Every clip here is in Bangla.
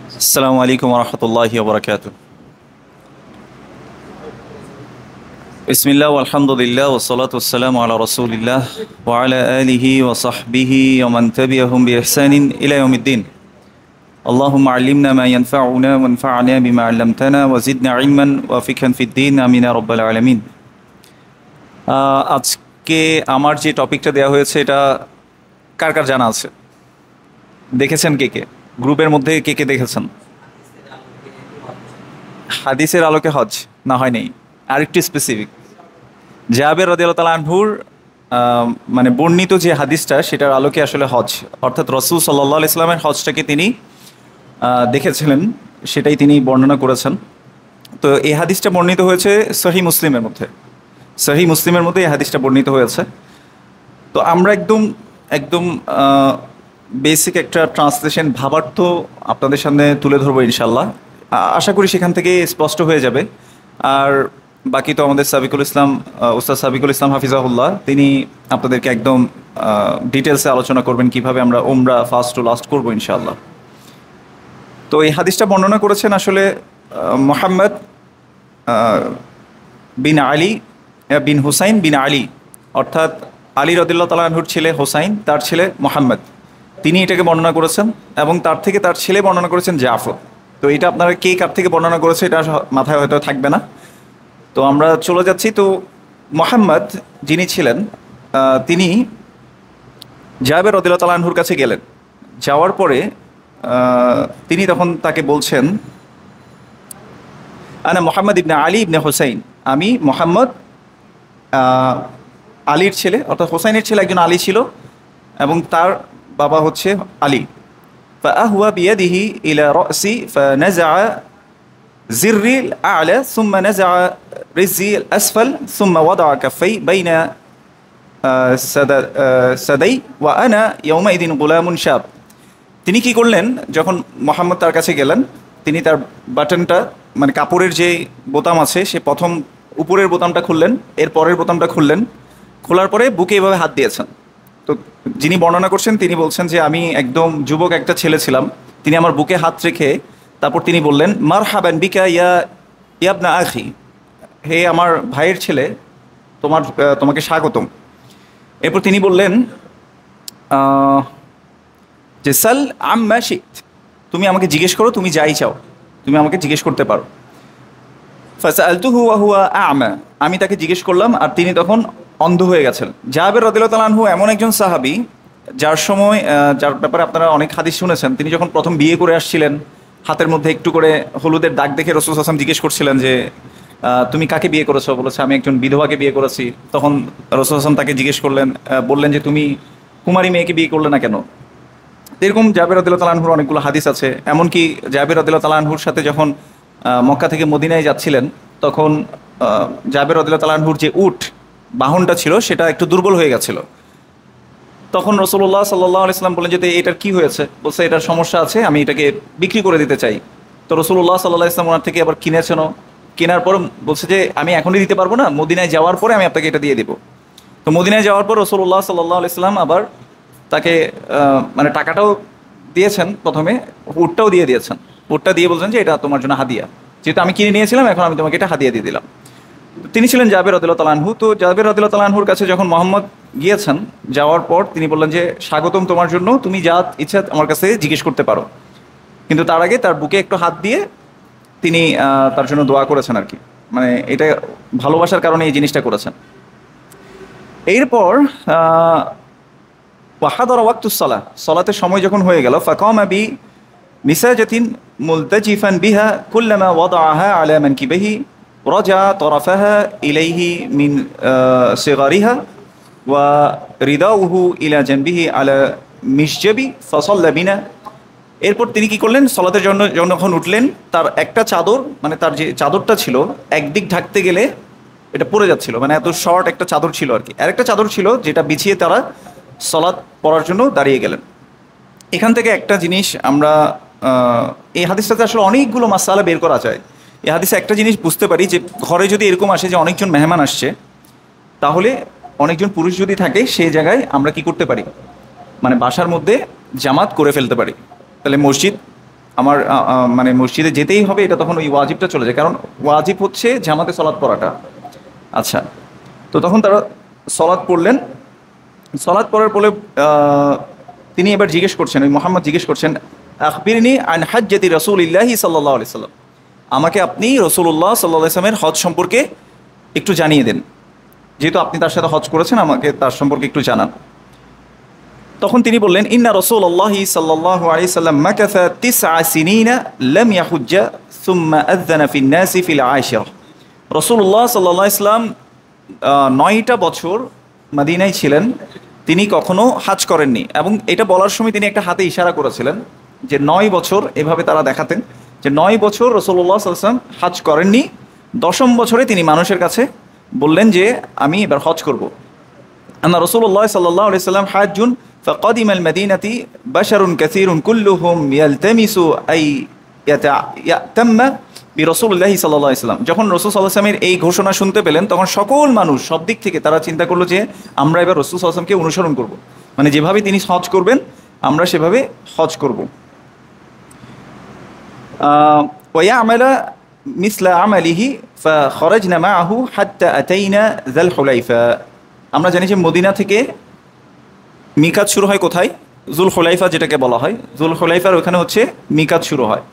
আসসালামু আলাইকুম রহমতুল্লাহি ওবরাকাতুহ। বিসমিল্লাহ আলহামদুলিল্লাহ ওসসালাতু ওয়াসসালামু আলা রাসূলিল্লাহ ওয়া আলা আলিহি ওয়া সাহবিহি ওয়া মান তাবিআহুম বিইহসানিন ইলা ইয়াউমিদ্দিন। আল্লাহুম্মা আল্লিমনা মা ইয়ানফাউনা ওয়ানফা'না বিমা 'আল্লামতানা ওয়া জিদনা ইলমান ওয়া ফিকহান ফিদ-দ্বীন আমিন ইয়া রাব্বাল আলামিন। আজকে আমার যে টপিকটা দেওয়া হয়েছে এটা কার কার জানা আছে? দেখেছেন কে কে? গ্রুপের মধ্যে কে কে দেখেছেন? হাদিসের আলোকে হজ না, হয় নাই? আরেকটু স্পেসিফিক, জাবের রাদিয়াল্লাহু তাআলা আনহুর মানে বর্ণিত যে হাদিসটা সেটার আলোকে আসলে হজ, অর্থাৎ রাসূল সাল্লাল্লাহু আলাইহি সাল্লামের হজটাকে তিনি দেখেছিলেন, সেটাই তিনি বর্ণনা করেছেন। তো এই হাদিসটা বর্ণিত হয়েছে সহিহ মুসলিমের মধ্যে। সহিহ মুসলিমের মধ্যে এই হাদিসটা বর্ণিত হয়েছে। তো আমরা একদম একদম বেসিক একটা ট্রান্সলেশন ভাবার্থ আপনাদের সামনে তুলে ধরবো ইনশাল্লাহ। আশা করি সেখান থেকে স্পষ্ট হয়ে যাবে। আর বাকি তো আমাদের সাবিকুল ইসলাম, উস্তাদ সাবিকুল ইসলাম হাফিজাহুল্লাহ, তিনি আপনাদেরকে একদম ডিটেলসে আলোচনা করবেন কিভাবে আমরা উমরা ফার্স্ট টু লাস্ট করবো ইনশাল্লাহ। তো এই হাদিসটা বর্ণনা করেছেন আসলে মোহাম্মদ বিন আলী বিন হুসাইন বিন আলী, অর্থাৎ আলী রাদিয়াল্লাহু তাআলা আনহুর ছেলে হোসাইন, তার ছেলে মোহাম্মদ, তিনি এটাকে বর্ণনা করেছেন। এবং তার থেকে তার ছেলে বর্ণনা করেছেন জাফর। তো এটা আপনারা কে কার থেকে বর্ণনা করেছে এটা মাথায় হয়তো থাকবে না। তো আমরা চলে যাচ্ছি। তো মোহাম্মদ যিনি ছিলেন, তিনি জাবের রাদিয়াল্লাহু তাআলা আনহুর কাছে গেলেন। যাওয়ার পরে তিনি তখন তাকে বলছেন, আনা মোহাম্মদ ইবনে আলী ইবনে হোসাইন, আমি মোহাম্মদ আলীর ছেলে, অর্থাৎ হোসাইনের ছেলে একজন আলী ছিল এবং তার বাবা হচ্ছে আলী। فأهوى بيده إلى رأسي فنزع زري الأعلى ثم نزع رزي الأسفل ثم وضع كفي بين سدي وأنا يومئذ غلام شاب। তিনি কি করলেন, যখন মোহাম্মদ তার কাছে গেলেন, তিনি তার বাটনটা মানে কাপড়ের যে বোতাম আছে সে প্রথম উপরের বোতামটা খুললেন, এর পরের বোতামটা খুললেন, খোলার পরে বুকে এভাবে হাত দিয়েছেন। তো যিনি বর্ণনা করছেন তিনি বলছেন যে আমি একদম যুবক একটা ছেলে ছিলাম, তিনি আমার বুকে হাত রেখে তারপর তিনি বললেন, মারহাবান বিকা ইয়া ইবনা আখি, হে আমার ভাইয়ের ছেলে, তোমাকে স্বাগতম। এরপর তিনি বললেন যে সাল আম্মা শিত, তুমি আমাকে জিজ্ঞেস করো, তুমি যাই চাও তুমি আমাকে জিজ্ঞেস করতে পারো। ফাসআলতুহু ওয়া হুয়া আ'মা, আমি তাকে জিজ্ঞেস করলাম আর তিনি তখন অন্ধ হয়ে গেছেন। জাবের রাদিয়াল্লাহু তাআলা আনহু এমন একজন সাহাবী যার সময় যার ব্যাপারে আপনারা অনেক হাদিস শুনেছেন, তিনি যখন প্রথম বিয়ে করে আসছিলেন, হাতের মধ্যে একটু করে হলুদের দাগ দেখে রাসূল সাল্লাল্লাহু আলাইহি ওয়াসাল্লাম জিজ্ঞেস করছিলেন যে তুমি কাকে বিয়ে করেছো? বলেছে আমি একজন বিধবাকে বিয়ে করেছি। তখন রাসূল সাল্লাল্লাহু আলাইহি ওয়াসাল্লাম তাকে জিজ্ঞেস করলেন, বললেন যে তুমি কুমারী মেয়েকে বিয়ে করলে না কেন? এরকম জাবের রাদিয়াল্লাহু তাআলা আনহুর অনেকগুলো হাদিস আছে। এমনকি জাবের রাদিয়াল্লাহু তাআলা আনহুর সাথে যখন মক্কা থেকে মদিনায় যাচ্ছিলেন, তখন জাবের রাদিয়াল্লাহু তাআলা আনহুর যে উট বাহনটা ছিল সেটা একটু দুর্বল হয়ে গেছিল। তখন রাসূলুল্লাহ সাল্লাল্লাহু আলাইহি ওয়াসাল্লাম বললেন যে এটার কি হয়েছে? বলছে এটার সমস্যা আছে, আমি এটাকে বিক্রি করে দিতে চাই। তো রাসূলুল্লাহ সাল্লাল্লাহু আলাইহি ওয়াসাল্লাম ওনার থেকে আবার কিনেছেনও। কেনার পর বলছে যে আমি এখনই দিতে পারবো না, মদিনায় যাওয়ার পরে আমি আপনাকে এটা দিয়ে দেবো। তো মদিনায় যাওয়ার পর রাসূলুল্লাহ সাল্লাল্লাহু আলাইহি ওয়াসাল্লাম আবার তাকে মানে টাকাটাও দিয়েছেন, প্রথমে উটটাও দিয়ে দিয়েছেন। উটটা দিয়ে বলছেন যে এটা তোমার জন্য হাদিয়া, যেহেতু আমি কিনে নিয়েছিলাম এখন আমি তোমাকে এটা হাদিয়া দিয়ে দিলাম। তিনি ছিলেন জাবের রাদিয়াল্লাহু তাআলা আনহু। তো জাবের রাদিয়াল্লাহু তাআলা আনহুর কাছে যখন মোহাম্মদ গিয়েছেন, যাওয়ার পর তিনি বললেন যে স্বাগতম তোমার জন্য, তুমি যা ইচ্ছা আমার কাছে জিজ্ঞেস করতে পারো। কিন্তু তার আগে তার বুকে একটু হাত দিয়ে তিনি তার জন্য দোয়া করেছেন আর কি, মানে এটা ভালোবাসার কারণে এই জিনিসটা করেছেন। এরপর ওয়াহাদারা ওয়াক্তুস সালাহ, সালাতের সময় যখন হয়ে গেল, ফাকামা বি মিসাজাতিন মুলতাজিফান বিহা কুল্লামা ওয়াদাআহা আলা মানকিবিহি রাজা তরফাহা ইলাইহি মিন সিগারিহা ওয়া রিদাউহু ইলা জানবিহি আলা মিশজাবি ফাসাল্লা বিনা। এরপর তিনি কি করলেন, সালাতের জন্য যখন উঠলেন, তার একটা চাদর মানে তার যে চাদরটা ছিল একদিক ঢাকতে গেলে এটা পড়ে যাচ্ছিল, মানে এত শর্ট একটা চাদর ছিল আর কি। আর একটা চাদর ছিল যেটা বিছিয়ে তারা সালাত পড়ার জন্য দাঁড়িয়ে গেলেন। এখান থেকে একটা জিনিস আমরা এই হাদিসটাতে আসলে অনেকগুলো মাসালা বের করা যায়। এই হাদিসে একটা জিনিস বুঝতে পারি যে ঘরে যদি এরকম আসে যে অনেকজন মেহমান আসছে, তাহলে অনেকজন পুরুষ যদি থাকে সেই জায়গায় আমরা কি করতে পারি, মানে বাসার মধ্যে জামাত করে ফেলতে পারি। তাহলে মসজিদ আমার মানে মসজিদে যেতেই হবে, এটা তখন ওই ওয়াজিবটা চলে যায়, কারণ ওয়াজিব হচ্ছে জামাতে সলাৎ পড়াটা। আচ্ছা, তো তখন তারা সলাৎ পড়লেন। সলাৎ পড়ার পরে তিনি এবার জিজ্ঞেস করছেন, ওই মোহাম্মদ জিজ্ঞেস করছেন, আখবিরনি আন হাজ্জাতি রাসূলিল্লাহি সাল্লাল্লাহু আলাইহি সাল্লাম, আমাকে আপনি রাসূলুল্লাহ সাল্লাল্লাহু আলাইহি সাল্লামের হজ সম্পর্কে একটু জানিয়ে দেন, যেহেতু আপনি তার সাথে হজ করেছেন, আমাকে তার সম্পর্কে একটু জানান। তখন তিনি বললেন, ইন্না রাসূলুল্লাহি সাল্লাল্লাহু আলাইহি সাল্লাম মাকাসা 9 সিনিনা লাম ইয়াহুজ্জা সুম্মা আযানা ফিন নাসি ফিল আশিরা। রাসূলুল্লাহ সাল্লাল্লাহু আলাইহি সাল্লাম 9টা বছর মদিনায় ছিলেন, তিনি কখনো হাজ করেননি। এবং এটা বলার সময় তিনি একটা হাতে ইশারা করেছিলেন যে 9 বছর, এভাবে তারা দেখাতেন যে 9 বছর রাসূলুল্লাহ সাল্লাল্লাহু আলাইহি ওয়াসাল্লাম হাজ করেননি। 10ম বছরে তিনি মানুষের কাছে বললেন যে আমি এবার হজ করব। আন্না রাসূলুল্লাহ সাল্লাল্লাহু আলাইহি ওয়াসাল্লাম হাজ্জুন ফাকাদিমা আল মাদিনাতি বাশারুন কাসীরুন কুল্লুহুম ইয়ালতামিসু আই ইয়াতাম্মা বিরাসূলিল্লাহি সাল্লাল্লাহু আলাইহি ওয়াসাল্লাম। যখন রাসূল সাল্লাল্লাহু আলাইহি ওয়াসাল্লামের এই ঘোষণা শুনতে পেলেন, তখন সকল মানুষ সব দিক থেকে তারা চিন্তা করলো যে আমরা এবার রাসূল সাল্লাল্লাহু আলাইহি ওয়াসাল্লামকে অনুসরণ করব, মানে যেভাবে তিনি হজ করবেন আমরা সেভাবে হজ করব। ওয়ায়ামালা মিসলা আমালিহি ফাখরাজনা মাআহু হাত্তা আতাইনা যাল হুলাইফা। আমরা জানি যে মদিনা থেকে মিকাত শুরু হয় কোথায়? জুল হুলাইফা যেটাকে বলা হয়, জুল হুলাইফার ওখানে হচ্ছে মিকাত শুরু হয়।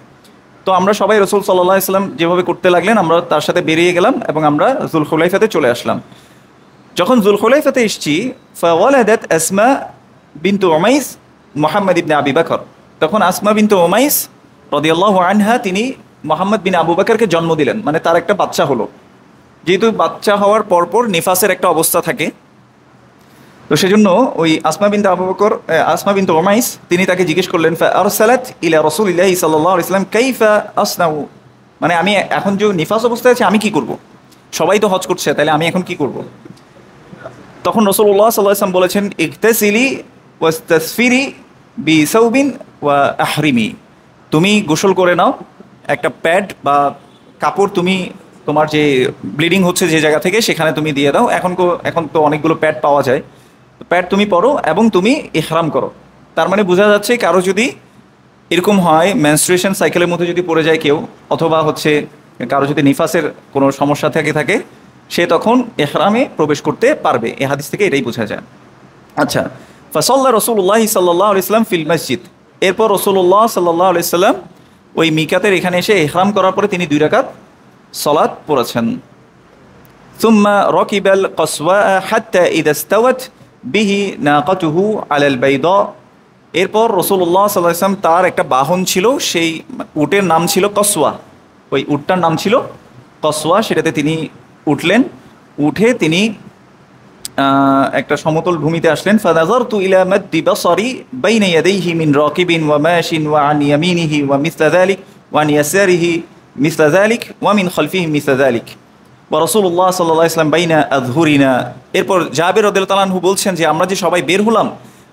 তো আমরা সবাই রাসূল সাল্লাল্লাহু আলাইহি ওয়াসাল্লাম যেভাবে করতে লাগলেন, আমরা তার সাথে বেরিয়ে গেলাম এবং আমরা জুল হুলাইফাতে চলে আসলাম। যখন জুল হুলাইফাতে এসেছি, ফাওয়ালাদাত আসমা বিনতু উমাইস মুহাম্মদ ইবনে আবি বকর, তখন আসমা বিনতু উমাইস রাদিয়াল্লাহু আনহা তিনি মুহাম্মদ বিন আবু বকরকে জন্ম দিলেন, মানে তার একটা বাচ্চা হলো। যেহেতু বাচ্চা হওয়ার পরপর নিফাসের একটা অবস্থা থাকে, তো সেজন্য ওই আসমা বিনতু আবু বকর, আসমা বিনতু উমাইস, তিনি তাকে জিজ্ঞেস করলেন, ফাআরসালাত ইলা রাসূলিল্লাহি সাল্লাল্লাহু আলাইহি ওয়াসাল্লাম কাইফা আসনাউ, মানে আমি এখন যে নিফাস অবস্থায় আছি আমি কি করব, সবাই তো হজ করছে, তাহলে আমি এখন কি করব? তখন রাসূলুল্লাহ সাল্লাল্লাহু আলাইহি ওয়াসাল্লাম বলেছেন, ইগতাসিলি ওয়াস্তাসফিরি বিসাউবিন ওয়া আহরিমি, তুমি গোসল করে নাও, একটা প্যাড বা কাপড় তুমি তোমার যে ব্লিডিং হচ্ছে যে জায়গা থেকে সেখানে তুমি দিয়ে দাও। এখন তো অনেকগুলো প্যাড পাওয়া যায়, প্যাড তুমি পরো এবং তুমি ইহরাম করো। তার মানে বোঝা যাচ্ছে কারো যদি এরকম হয়, মেনস্ট্রুয়েশন সাইকেলের মধ্যে যদি পড়ে যায় কেউ, অথবা হচ্ছে কারো যদি নিফাসের কোনো সমস্যা থাকে সে তখন ইহরামে প্রবেশ করতে পারবে। এই হাদিস থেকে এটাই বোঝা যায়। আচ্ছা, ফাসাল্লা রাসূলুল্লাহ সাল্লাল্লাহু আলাইহি ওয়াসাল্লাম ফিল মসজিদ, এরপর রাসূলুল্লাহ সাল্লাল্লাহু আলাইহি ওয়াসাল্লাম ওই মিকাতের এখানে এসে ইহরাম করার পরে তিনি 2 রাকাত সালাত পড়েছেন। সুম্মা রাকিবাল কাসওয়া হাত্তা ইযা ইসতাওয়াত বিহি নাকাতুহু আলাল বাইদা, এরপর রাসূলুল্লাহ সাল্লাল্লাহু আলাইহি ওয়াসাল্লাম তার একটা বাহন ছিল, সেই উটের নাম ছিল কসওয়া, ওই উটটার নাম ছিল কসওয়া, সেটাতে তিনি উঠলেন। উঠে তিনি একটা সমতল ভূমিতে আসলেন। ফানাযারতু ইলা মাদ্দি বাসারি বাইনা ইয়াদাইহি মিন রাকিবিন ওয়া মাশিন ওয়া আন ইয়ামিনিহি ওয়া মিসলা যালিক ওয়া আন ইয়াসারিহি মিসলা যালিক ওয়া মিন খালফিহি মিসলা যালিক ওয়া রাসূলুল্লাহ সাল্লাল্লাহু আলাইহি ওয়াসাল্লাম বাইনা আযহুরিনা। এরপর জাবের রাদিয়াল্লাহু তাআলা আনহু বলছেন যে আমরা যে সবাই বের হলাম,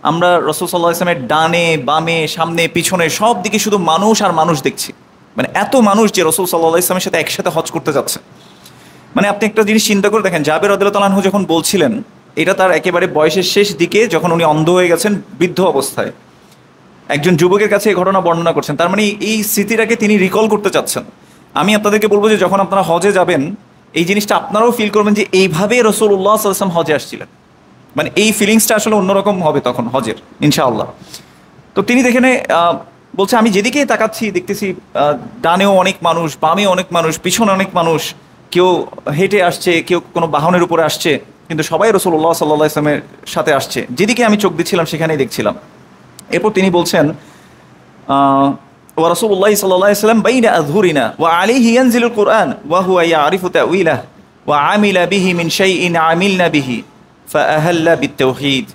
আমরা রাসূল সাল্লাল্লাহু আলাইহি ওয়াসাল্লামের ডানে বামে সামনে পিছনে সব দিকে শুধু মানুষ আর মানুষ দেখছি, মানে এত মানুষ যে রাসূল সাল্লাল্লাহু আলাইহি ওয়াসাল্লামের সাথে একসাথে হজ করতে যাচ্ছে। মানে আপনি একটা জিনিস চিন্তা করে দেখেন, জাবের রাদিয়াল্লাহু তাআলা আনহু যখন বলছিলেন, এটা তার একেবারে বয়সের শেষ দিকে, যখন উনি অন্ধ হয়ে গেছেন, বৃদ্ধ অবস্থায় একজন যুবকের কাছে এই ঘটনা বর্ণনা করছেন। তার মানে এই স্মৃতিটাকে তিনি রিকল করতে চাচ্ছেন। আমি আপনাদেরকে বলবো যে যখন আপনারা হজে যাবেন, এই জিনিসটা আপনারাও ফিল করবেন যে এইভাবে রাসূলুল্লাহ সাল্লাল্লাহু আলাইহি ওয়াসাল্লাম হজে আসছিলেন, মানে এই ফিলিংসটা আসলে অন্যরকম হবে তখন হজের, ইনশাআল্লাহ। তো তিনি দেখেন বলছে, আমি যেদিকে তাকাচ্ছি দেখতেছি ডানেও অনেক মানুষ, বামেও অনেক মানুষ, পিছনে অনেক মানুষ, কেউ হেঁটে আসছে, কেউ কোনো বাহনের উপরে আসছে, কিন্তু সবাই রাসূলুল্লাহ সাল্লাল্লাহু আলাইহি ওয়াসাল্লামের সাথে আসছে। যেদিকে আমি চোখ দিচ্ছিলাম সেখানেই দেখছিলাম। এরপর তিনি বলছেন, ওয়া রাসূলুল্লাহ সাল্লাল্লাহু আলাইহি ওয়াসাল্লাম বাইনা আযহুরিনা ওয়া আলাইহি ইয়ানজিলুল কুরআন ওয়া হুয়া ইয়ারিফু তা'ওয়িলাহু ওয়া আমিলা বিহি মিন শাইইন আমিলনা বিহি ফাআহাল্লা বিত-তাওহীদ।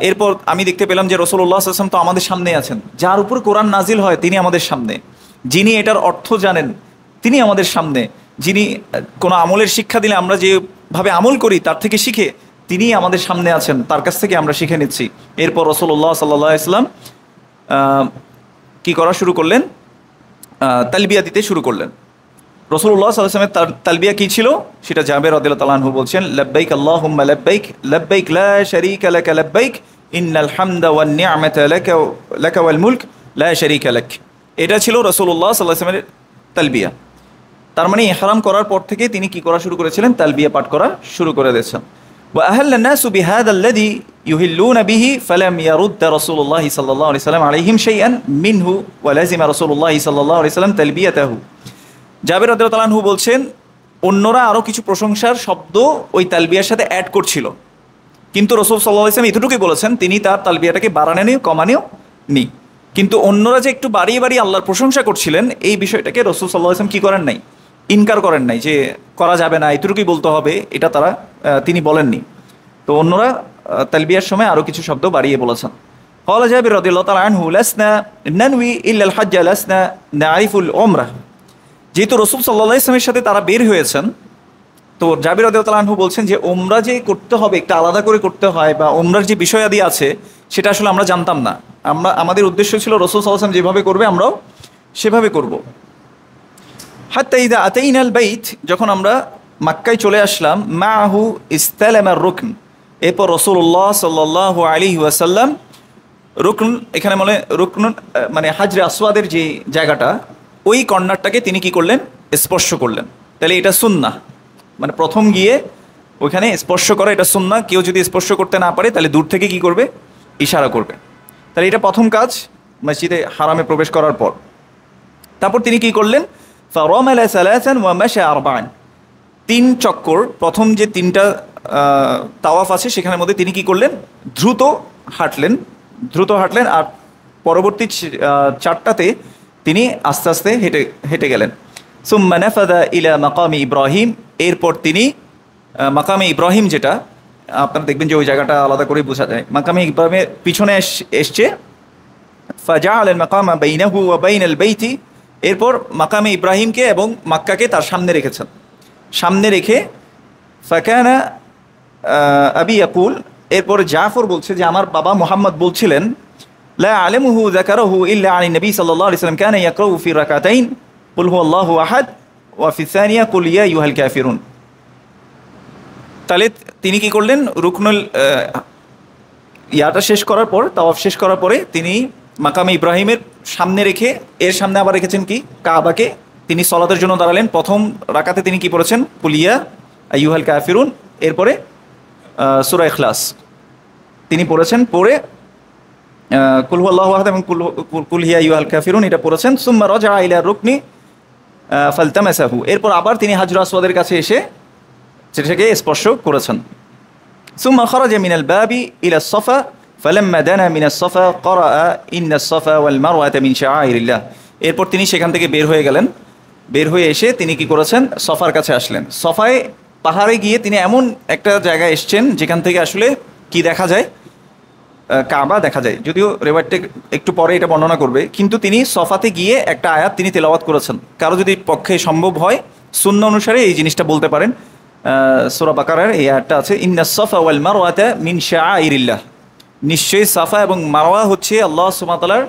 এরপর আমি দেখতে পেলাম যে রাসূলুল্লাহ সাল্লাল্লাহু আলাইহি ওয়াসাল্লাম তো আমাদের সামনে আছেন, যার উপর কোরআন নাজিল হয় তিনি আমাদের সামনে, যিনি এটার অর্থ জানেন তিনি আমাদের সামনে, যিনি কোনো আমলের শিক্ষা দিলে আমরা যেভাবে আমল করি তার থেকে শিখে তিনি আমাদের সামনে আছেন, তার কাছ থেকে আমরা শিখে নিচ্ছি। এরপর রাসূলুল্লাহ সাল্লাল্লাহু আলাইহি ওয়াসাল্লাম কি করা শুরু করলেন? তালবিয়া দিতে শুরু করলেন। রাসূলুল্লাহ সাল্লাল্লাহু আলাইহি ওয়াসাল্লামের তালবিয়া কি ছিল সেটা জাবের রাদিয়াল্লাহু তাআলা আনহু বলছেন, লাব্বাইক আল্লাহুম্মা লাব্বাইক লাব্বাইক লা শারীকা লাকা লাব্বাইক ইন্নাল হামদা ওয়ান নি'মাতা লাকা ওয়াল মুলক লা শারীকা লাক। এটা ছিল রাসূলুল্লাহ সাল্লাল্লাহু আলাইহি ওয়াসাল্লামের তালবিয়া। তার মানে ইহরাম করার পর থেকে তিনি কি করা শুরু করেছিলেন? তালবিয়া পাঠ করা শুরু করে দিয়েছেন। ওয়া আহাল্লা নাসু বিহাদা আল্লাযী ইউহিল্লুনা বিহি ফালাম ইয়ারুদ্দ রাসূলুল্লাহ সাল্লাল্লাহু আলাইহি ওয়াসাল্লাম আলাইহিম শাইআন মিনহু ওয়া লাযিমা রাসূলুল্লাহ সাল্লাল্লাহু আলাইহি ওয়াসাল্লাম তালবিয়াতাহু। জাবের রাদিয়াল্লাহু আনহু বলছেন, অন্যরা আরও কিছু প্রশংসার শব্দ ওই তালবিয়ার সাথে অ্যাড করছিল, কিন্তু রাসূল সাল্লাল্লাহু আলাইহি ওয়াসাল্লাম এতটুকুই বলেছেন, তিনি তার তালবিয়াটাকে বাড়ানেনি, কমানেও নি। কিন্তু অন্যরা যে একটু বাড়িয়ে বাড়িয়ে আল্লাহর প্রশংসা করছিলেন, এই বিষয়টাকে রাসূল সাল্লাল্লাহু আলাইহি ওয়াসাল্লাম কি করেন নাই? ইনকার করেন নাই যে করা যাবে না, এতটুকুই বলতে হবে, এটা তিনি বলেননি। তো অন্যরা তালবিয়ার সময় আরও কিছু শব্দ বাড়িয়ে বলেছেন। قال جابر رضي الله تعالى عنه لسنا ننوي إلا الحج لسنا نعرف العمرة। যেহেতু রাসূল সাল্লাল্লাহু আলাইহি ওয়াসাল্লামের সাথে তারা বের হয়েছেন, তো জাবির রাদিয়াল্লাহু তাআলা আনহু বলছেন যে ওমরা যে করতে হবে, একটা আলাদা করে করতে হয়, বা ওমরার যে বিষয়াদি আছে সেটা আসলে আমরা জানতাম না। আমাদের উদ্দেশ্য ছিল রাসূল সাল্লাল্লাহু আলাইহি ওয়াসাল্লাম যেভাবে করবে আমরাও সেভাবে করব। হাত্তা ইযা আতাইনাল বাইত, যখন আমরা মক্কায় চলে আসলাম, মাহু ইস্তালামার রুকন, এরপর রাসূলুল্লাহ সাল্লাল্লাহু আলাইহি ওয়াসাল্লাম রুকন, এখানে রুকন মানে হাজরে আসওয়াদের যে জায়গাটা, ওই কর্নারটাকে তিনি কি করলেন? স্পর্শ করলেন। তাহলে এটা সুন্নাহ, মানে প্রথম গিয়ে ওইখানে স্পর্শ করা এটা সুন্নাহ। কেউ যদি স্পর্শ করতে না পারে তাহলে দূর থেকে কি করবে? ইশারা করবে। তাহলে এটা প্রথম কাজ মসজিদে হারামে প্রবেশ করার পর। তারপর তিনি কি করলেন? ফারামালা সালাসান ওয়া মাশা আরবাআন, 3 চক্কর, প্রথম যে 3টা তাওয়াফ আছে সেখানের মধ্যে তিনি কি করলেন? দ্রুত হাঁটলেন, আর পরবর্তী 4টাতে তিনি আস্তে আস্তে হেঁটে গেলেন। সুম্মা নাফাদা ইলা মাকামি ইব্রাহিম, এরপর তিনি মাকামে ইব্রাহিম, যেটা আপনারা দেখবেন যে ওই জায়গাটা আলাদা করে বোঝা যায়, মাকামে ইব্রাহিমের পিছনে এসছে। ফাজাআল মাকামা বাইনাহু ওয়া বাইনাল বাইতি, এরপর মাকামে ইব্রাহিমকে এবং মক্কাকে তার সামনে রেখেছেন। সামনে রেখে ফাকানা আবি ইয়াকুল, এরপর জাফর বলছে যে আমার বাবা মুহাম্মদ বলছিলেন, লা আলামুহু যাকারাহু ইল্লা আনি নবী সাল্লাল্লাহু আলাইহি ওয়াসাল্লাম কানা ইয়াকরাউ ফি রাকাতাইন কুল হুয়াল্লাহু আহাদ ওয়া ফি সানিয়া কুল ইয়া আইয়ুহাল কাফিরুন। তাহলে তিনি কি করলেন? রুকনুল ইয়াটা শেষ করার পর, তাওয়াফ শেষ করার পরে তিনি মাকামে ইব্রাহিমের সামনে রেখে, এর সামনে আবার রেখেছেন কি? কাবাকে। তিনি সলাতের জন্য দাঁড়ালেন। প্রথম রাকাতে তিনি কি পড়েছেন? কুল ইয়া আইয়ুহাল কাফিরুন, এরপরে সূরা ইখলাস তিনি পড়েছেন। পড়ে কুল হুয়াল্লাহু আহাদ এবং কুল হিয়া আইয়ুহাল কাফিরুন এটা পড়েছেন। সুম্মা রাজা ইলা রুকনি ফালতামাসাহু, এরপর আবার তিনি হাজর আসওয়াদের কাছে এসে সেটাকে স্পর্শ করেছেন। সুম্মা খারাজা মিনাল বাবি ইলা সফা ফালাম্মা দানা মিনাস সফা ক্বরাআ ইন্নাস সফা ওয়াল মারওয়াতা মিন শাআইরিল্লাহ, এরপর তিনি সেখান থেকে বের হয়ে গেলেন। বের হয়ে এসে তিনি কি করেছেন? সফার কাছে আসলেন। সফায় পাহাড়ে গিয়ে তিনি এমন একটা জায়গায় এসছেন যেখান থেকে আসলে কি দেখা যায়? কাবা দেখা যায়। যদিও রেওয়ায়তটা একটু পরে এটা বর্ণনা করবে, কিন্তু তিনি সফাতে গিয়ে একটা আয়াত তিনি তেলাওয়াত করেছেন। কারো যদি পক্ষে সম্ভব হয় সুন্নাহ অনুসারে এই জিনিসটা বলতে পারেন। সূরা বাকারার এই আয়াতটা আছে, ইন্নাস সফা ওয়াল মারওয়াতা মিন শাআইরিল্লাহ, নিশ্চয়ই সাফা এবং মারওয়া হচ্ছে আল্লাহ সুবহানাহু ওয়া তাআলার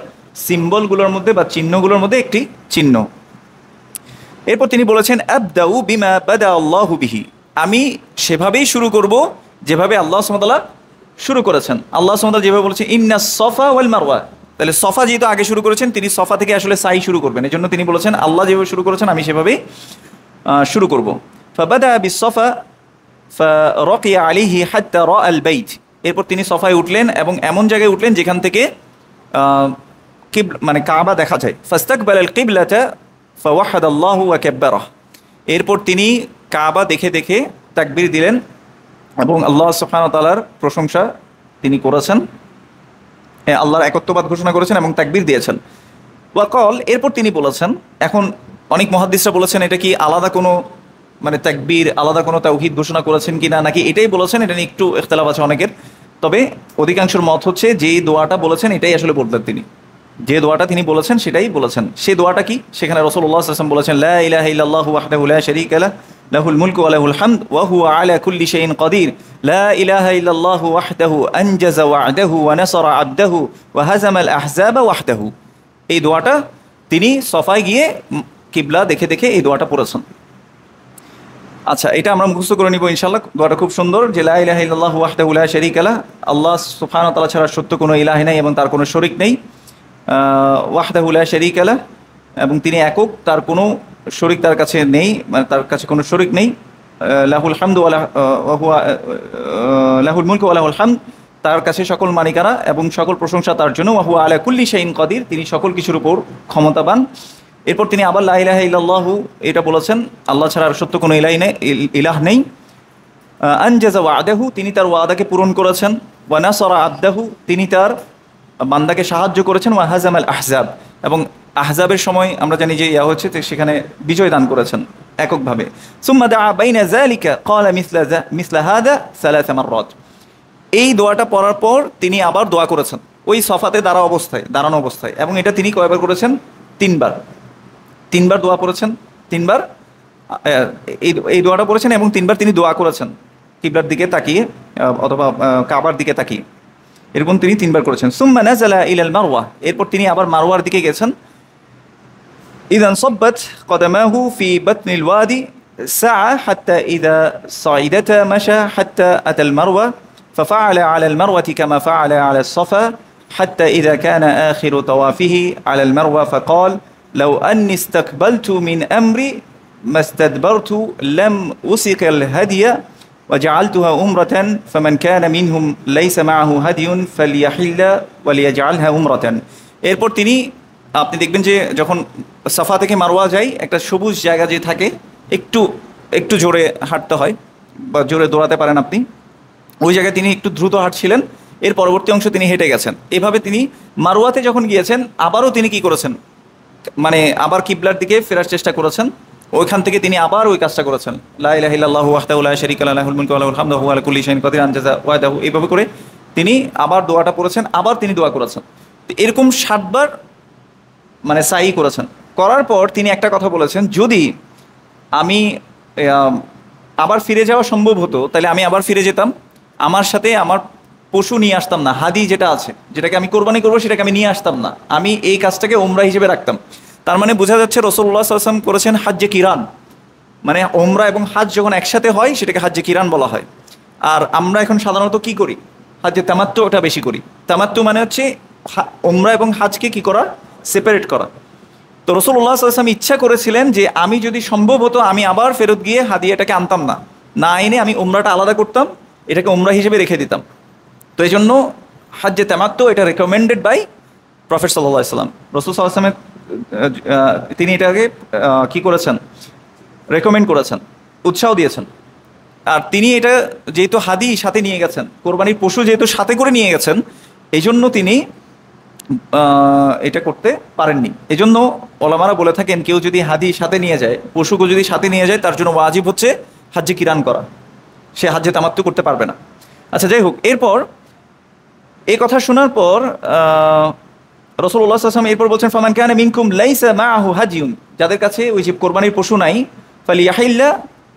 সিম্বলগুলোর মধ্যে বা চিহ্নগুলোর মধ্যে একটি চিহ্ন। এরপর তিনি বলেছেন, আবদাউ বিমা বাদা আল্লাহু বিহি, আমি সেভাবেই শুরু করব যেভাবে আল্লাহ সুবহানাহু ওয়া তাআলা শুরু করেছেন। আল্লাহ সুবহানাহু ওয়া তাআলা যেভাবে বলেছেন ইন্নাস সফা ওয়াল মারওয়া, তাহলে সফা যেহেতু আগে শুরু করেছেন, তিনি সফা থেকে আসলে সাই শুরু করবেন। এজন্য তিনি বলেছেন আল্লাহ যেভাবে শুরু করেছেন আমি সেভাবেই শুরু করব। ফাবাদা বিসসফা ফারাকিয়া আলাইহি হাত্তা রাআল বাইত, এরপর তিনি সফায় উঠলেন এবং এমন জায়গায় উঠলেন যেখান থেকে মানে কাবা দেখা যায়। ফাস্তাকবালাল কিবলাতা ফাওয়াহাদাল্লাহু ওয়া কাব্বারাহ, এরপর তিনি কাবা দেখে দেখে তাকবীর দিলেন এবং আল্লাহ সুবহানাহু ওয়া তাআলার প্রশংসা তিনি করেছেন, আল্লাহর একত্ববাদ ঘোষণা করেছেন এবং তাকবীর দিয়েছেন। ওয়াকাল, এরপর তিনি বলেছেন, এখন অনেক মুহাদ্দিসরা বলেছেন এটা কি আলাদা কোনো মানে তাকবীর, আলাদা কোনো তাওহীদ ঘোষণা করেছেন কি না, নাকি এটাই বলেছেন, এটা নিয়ে একটু ইখতিলাফ আছে অনেকের। তবে অধিকাংশের মত হচ্ছে যে দোয়াটা বলেছেন এটাই আসলে বলতেন তিনি, যে দোয়াটা তিনি বলেছেন সেটাই বলেছেন। সেই দোয়াটা কি? সেখানে রাসূলুল্লাহ সাল্লাল্লাহু আলাইহি ওয়াসাল্লাম বলেছেন, লা ইলাহা ইল্লাল্লাহু ওয়াহদাহু লা শারীকা লাহু লাহুল মুলকু ওয়া লাহুল হামদ ওয়া হুয়া আলা কুল্লি শাইইন কাদির লা ইলাহা ইল্লাল্লাহু ওয়াহদাহু আনজাযা ওয়া'দাহু ওয়া নাসারা 'আবদাহু ওয়া হাযামাল আহজাবা ওয়াহদাহু। এই দোয়াটা তিনি সফায় গিয়ে কিবলা দেখে দেখে এই দোয়াটা পড়েছেন। আচ্ছা, এটা আমরা মুখস্থ করে নিব ইনশাআল্লাহ। দোয়াটা খুব সুন্দর, যে লা ইলাহা ইল্লাল্লাহু ওয়াহদাহু লা শারীকা লাহু, আল্লাহ সুবহানাহু ওয়া তাআলা ছাড়া সত্য কোনো ইলাহ নেই এবং তার কোনো শরীক নেই। ওয়াহদাহু লা শারীকা লাহু, এবং তিনি একক, তার কোনো শরিক তার কাছে নেই, মানে তার কাছে কোনো শরিক নেই। লাহুল হামদু ওয়া হুয়া লাহুল মুলকু ওয়া লাহুল হামদ, তার কাছে সকল মালিকানা এবং সকল প্রশংসা তার জন্য। ওয়া হুয়া আলা কুল্লি শাইইন কাদির, তিনি সকল কিছুর উপর ক্ষমতাবান। এরপর তিনি আবার লা ইলাহা ইল্লাল্লাহু এটা বলেছেন, আল্লাহ ছাড়া আর সত্য কোনো ইলাহ নেই। আনজাজা ওয়াদাহু, তিনি তার ওয়াদাকে পূরণ করেছেন। ওয়া নাসারা আবদাহু, তিনি তার বান্দাকে সাহায্য করেছেন। ওয়া হাজামাল আহজাব, এবং আহজাবের সময় আমরা জানি যে হচ্ছে সেখানে বিজয় দান করেছেন এককভাবে। সুম্মা দাআ বাইনা যালিকা ক্বালা মিসলা হাদা সালাসা মাররাত, এই দোয়াটা পড়ার পর তিনি আবার দোয়া করেছেন ওই সফাতে দাঁড়ানো অবস্থায়, এবং এটা তিনি কয়বার করেছেন? তিনবার দোয়া করেছেন। তিনবার এই দোয়াটা পড়েছেন এবং তিনবার তিনি দোয়া করেছেন কিবলার দিকে তাকিয়ে অথবা কাবার দিকে তাকিয়ে, এরকম তিনি তিনবার করেছেন। সুম্মা নাযালা ইলাল মারওয়া, এরপর তিনি আবার মারওয়ার দিকে গেছেন। ইযান সাব্বাত কদামাহু ফি বাতনিল ওয়াদি সাআ হাত্তা ইযা সাইদাতা মাশা হাত্তা আতাল মারওয়া ففعل على المروة كما فعل على الصفا حتى إذا كان آخر طوافه على المروة فقال لو أني استقبلت من أمري ما استدبرت لم أسق الهدي وجعلتها أمرة فمن كان منهم ليس معه هدي فليحل وليجعلها أمرة। এরপর তিনি আপনি দেখবেন যে যখন সাফা থেকে মারওয়া যায় একটা সবুজ জায়গা যে থাকে, একটু জোরে হাঁটতে হয় বা জোরে দৌড়াতে পারেন আপনি, ওই জায়গায় তিনি একটু দ্রুত হাঁটছিলেন। এর পরবর্তী অংশ তিনি হেঁটে গেছেন। এভাবে তিনি মারওয়াতে যখন গিয়েছেন আবারও তিনি কি করেছেন, মানে আবার কিবলার দিকে ফেরার চেষ্টা করেছেন। ওইখান থেকে তিনি আবার ওই কাজটা করেছেন, লা ইলাহা ইল্লাল্লাহু ওয়াহদাহু লা শারীকা লাহু লাহুল মুলকু ওয়া লাহুল হামদু ওয়া হুয়া আলা কুল্লি শাইইন কাদির আনজাজা ওয়াদাহু, এইভাবে করে তিনি আবার দোয়াটা পড়েছেন, আবার তিনি দোয়া করেছেন। এরকম 7 বার মানে সাই করেছেন। করার পর তিনি একটা কথা বলেছেন, যদি আমি আবার ফিরে যাওয়া সম্ভব হতো তাহলে আমি আবার ফিরে যেতাম, আমার সাথে আমার পশু নিয়ে আসতাম না, হাদি যেটা আছে যেটাকে আমি কোরবানি করবো সেটাকে আমি নিয়ে আসতাম না, আমি এই কাজটাকে ওমরা হিসেবে রাখতাম। তার মানে বোঝা যাচ্ছে রাসূলুল্লাহ সাল্লাল্লাহু আলাইহি ওয়াসাল্লাম করেছেন হাজ্জে কিরান, মানে ওমরা এবং হাজ যখন একসাথে হয় সেটাকে হাজ্জে কিরান বলা হয়। আর আমরা এখন সাধারণত কি করি, হাজ্জে তামাত্তু ওটা বেশি করি। তামাত্তু মানে হচ্ছে ওমরা এবং হাজকে কি করা, সেপারেট করা। তো রাসূলুল্লাহ সাল্লাল্লাহু আলাইহি ওয়াসাল্লাম ইচ্ছা করেছিলেন যে আমি যদি সম্ভব হতো আমি আবার ফেরত গিয়ে হাদিয়াটাকে আনতাম না এনে আমি ওমরাটা আলাদা করতাম, এটাকে ওমরা হিসেবে রেখে দিতাম। তো এই জন্য হাজ্জে তামাত্তু এটা রেকমেন্ডেড বাই প্রফেট সাল্লাল্লাহু আলাইহি ওয়াসাল্লাম। রাসূল সাল্লাল্লাহু আলাইহি ওয়াসাল্লাম তিনি এটাকে কি করেছেন, রেকমেন্ড করেছেন, উৎসাহ দিয়েছেন। আর তিনি এটা যেহেতু হাদি সাথে নিয়ে গেছেন, কোরবানির পশু যেহেতু সাথে করে নিয়ে গেছেন, এই জন্য তিনি এটা করতে পারেননি। এই জন্য ওলামারা বলে থাকেন কেউ যদি হাদি সাথে নিয়ে যায়, পশুকে যদি সাথে নিয়ে যায়, তার জন্য ওয়াজিব হচ্ছে হাজ্জে কিরান করা, সে হাজ্জে তামাত্তু করতে পারবে না। আচ্ছা, যাই হোক, এরপর এই কথা শোনার পর রাসূলুল্লাহ সাল্লাল্লাহু আলাইহি ওয়াসাল্লাম এরপর বলছেন, ফামান কানা মিনকুম লাইসা মাআহু হাদিয়ুন, যাদের কাছে ওই যে কোরবানির পশু নাই, ফালিয়াহিল্লা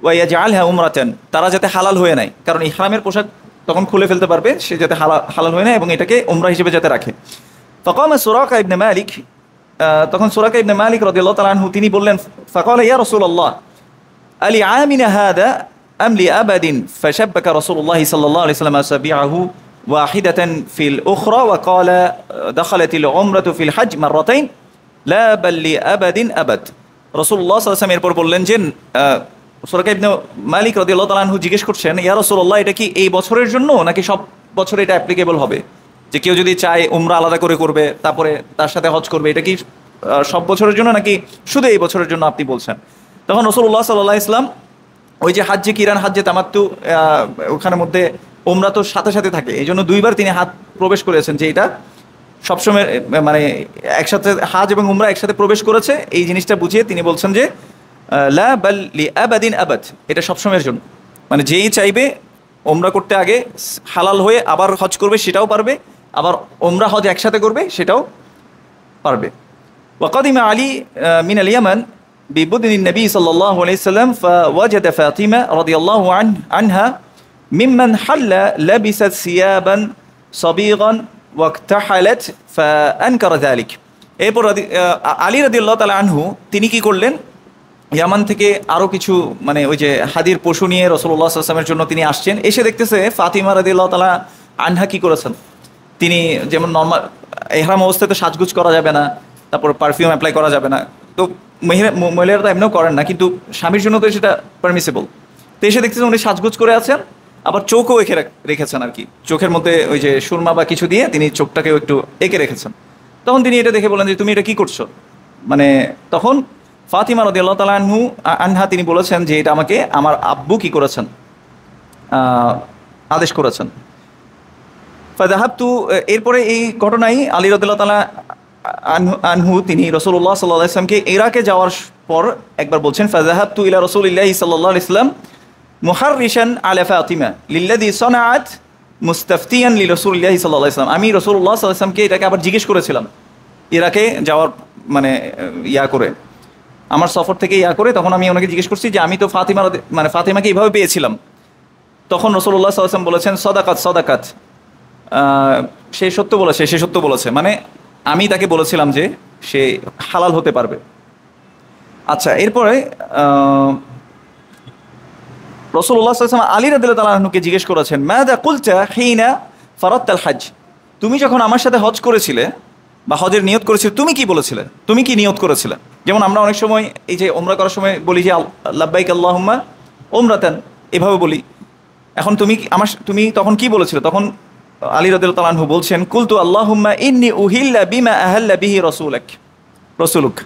ওয়া ইয়াজআলহা উমরাতান, তারা যাতে হালাল হয়ে নেয়, কারণ ইহরামের পোশাক তখন খুলে ফেলতে পারবে, সে যাতে হালাল হয়ে নেয় এবং এটাকে উমরা হিসেবে যাতে রাখে। ফাকামা সুরাকা ইবনে মালিক, তখন সুরাকা ইবনে মালিক রাদিয়াল্লাহু তাআলা আনহু তিনি বললেন, ফাকালা ইয়া রাসূলুল্লাহ আলি আমিনা হাদা আম লি আবাদিন, ফাশাব্বাকা রাসূলুল্লাহ সাল্লাল্লাহু আলাইহি ওয়াসাল্লাম আসাবিআহু ওয়াহিদাতান ফিল উখরা ওয়া ক্বালা দাখালাতিল উমরাতু ফিল হজ মাররাতাইন লা বাল লি আবাদিন আবাদ। রাসূলুল্লাহ সাল্লাল্লাহু আলাইহি ওয়াসাল্লাম এরপর বললেন যে, সুরাকা ইবনে মালিক রাদিয়াল্লাহু তাআলা আনহু জিজ্ঞেস করছেন, ইয়া রাসূলুল্লাহ এটা কি এই বছরের জন্য নাকি সব বছর এটা অ্যাপ্লিকেবল হবে, যে কেউ যদি চায় উমরা আলাদা করে করবে তারপরে তার সাথে হজ করবে, এটা কি সব বছরের জন্য নাকি শুধু এই বছরের জন্য আপনি বলছেন? তখন রাসূলুল্লাহ সাল্লাল্লাহু আলাইহি ওয়াসাল্লাম ওই যে হাজ্জে কিরান হাজ্জে তামাত্তু ওখানের মধ্যে উমরা তো সাথে সাথে থাকে, এই জন্য 2 বার তিনি হাত প্রবেশ করেছেন, যে এটা সবসময় মানে একসাথে হাজ এবং উমরা একসাথে প্রবেশ করেছে, এই জিনিসটা বুঝিয়ে তিনি বলছেন যে লা বাল লি আবাদিন আবাদ, এটা সবসময়ের জন্য, মানে যেই চাইবে উমরা করতে আগে হালাল হয়ে আবার হজ করবে সেটাও পারবে, আবার উমরা হজ একসাথে করবে সেটাও পারবে। ওয়াকাদিমা আলী মিন আল ইয়ামান বিবুদনি নবী সাল্লাল্লাহু আলাইহি ওয়াসাল্লাম ফাওয়াজাদা ফাতিমা রাদিয়াল্লাহু আনহা মিম্মান হাল্লা লাবিসাত সিয়াবান সাবিগান ওয়াকতাহালাত ফাআনকারা যালিক। এরপর আলী রাদিয়াল্লাহু তাআলা আনহু তিনি কি করলেন, ইয়ামান থেকে আরও কিছু মানে ওই যে হাদির পশু নিয়ে রাসূলুল্লাহ সাল্লাল্লাহু আলাইহি ওয়াসাল্লামের জন্য তিনি আসছেন, এসে দেখতেছে ফাতিমা রাদিয়াল্লাহু তাআলা আনহা কি করেছেন, তিনি যেমন নর্মাল ইহরাম অবস্থায় তো সাজগুজ করা যাবে না, তারপর পারফিউম অ্যাপ্লাই করা যাবে না, তো মহিলারা তো এমনিও করেন না, কিন্তু স্বামীর জন্য তো সেটা পারমিসেবল। তো এসে দেখতেছেন উনি সাজগোজ করে আছেন, আবার চোখও এঁকে রেখেছেন আর কি, চোখের মধ্যে ওই যে সুরমা বা কিছু দিয়ে তিনি চোখটাকেও একটু এঁকে রেখেছেন। তখন তিনি এটা দেখে বলেন যে তুমি এটা কি করছো, মানে তখন ফাতিমা রাদিয়াল্লাহু তাআলা আনহা তিনি বলেছেন যে এটা আমাকে আমার আব্বু কি করেছেন, আদেশ করেছেন। ফাযাহাবতু, এরপরে এই ঘটনায় আলী রাদিয়াল্লাহু তাআলা আনহু তিনি রাসূলুল্লাহ সাল্লাল্লাহু আলাইহি ওয়াসাল্লামকে ইরাকে যাওয়ার পর একবার বলছেন, ফাযাহাবতু ইলা রাসূলিল্লাহি সাল্লাল্লাহু আলাইহি ওয়াসাল্লাম মুহাররিশান আলা ফাতিমা লিল্লাযী সানাআত মুস্তাফতিয়ান লিরাসূলিল্লাহি সাল্লাল্লাহু আলাইহি ওয়াসাল্লাম। আমি রাসূলুল্লাহ সাল্লাল্লাহু আলাইহি ওয়াসাল্লামকে এটাকে আবার জিজ্ঞেস করেছিলাম ইরাকে যাওয়ার মানে করে আমার সফর থেকে করে, তখন আমি ওনাকে জিজ্ঞেস করছি যে আমি তো ফাতিমাকে এইভাবে পেয়েছিলাম। তখন রাসূলুল্লাহ সাল্লাল্লাহু আলাইহি ওয়াসাল্লাম বলেছেন সাদাকাত সাদাকাত, সে সত্য বলেছে, মানে আমি তাকে বলেছিলাম যে সে হালাল হতে পারবে। আচ্ছা, এরপরে রাসূলুল্লাহ সাল্লাল্লাহু আলাইহি ওয়াসাল্লাম আলী রাদিয়াল্লাহু তাআলা আনহুকে জিজ্ঞেস করেছেন মাযা কুলতা হিনা ফারাদতাল হজ, তুমি যখন আমার সাথে হজ করেছিলে বা হজের নিয়ত করেছিলে তুমি কি বলেছিলে, তুমি কি নিয়ত করেছিলে? যেমন আমরা অনেক সময় এই যে ওমরা করার সময় বলি যে লাব্বাইক আল্লাহুম্মা উমরাতান, এভাবে বলি। এখন তুমি তখন কি বলেছিলে? তখন আলী রাদিয়াল্লাহু তাআলা আনহু বলছেন কুলতু আল্লাহুম্মা ইন্নী উহিল্লা বিমা আহাল্লা বিহি রাসূলুক,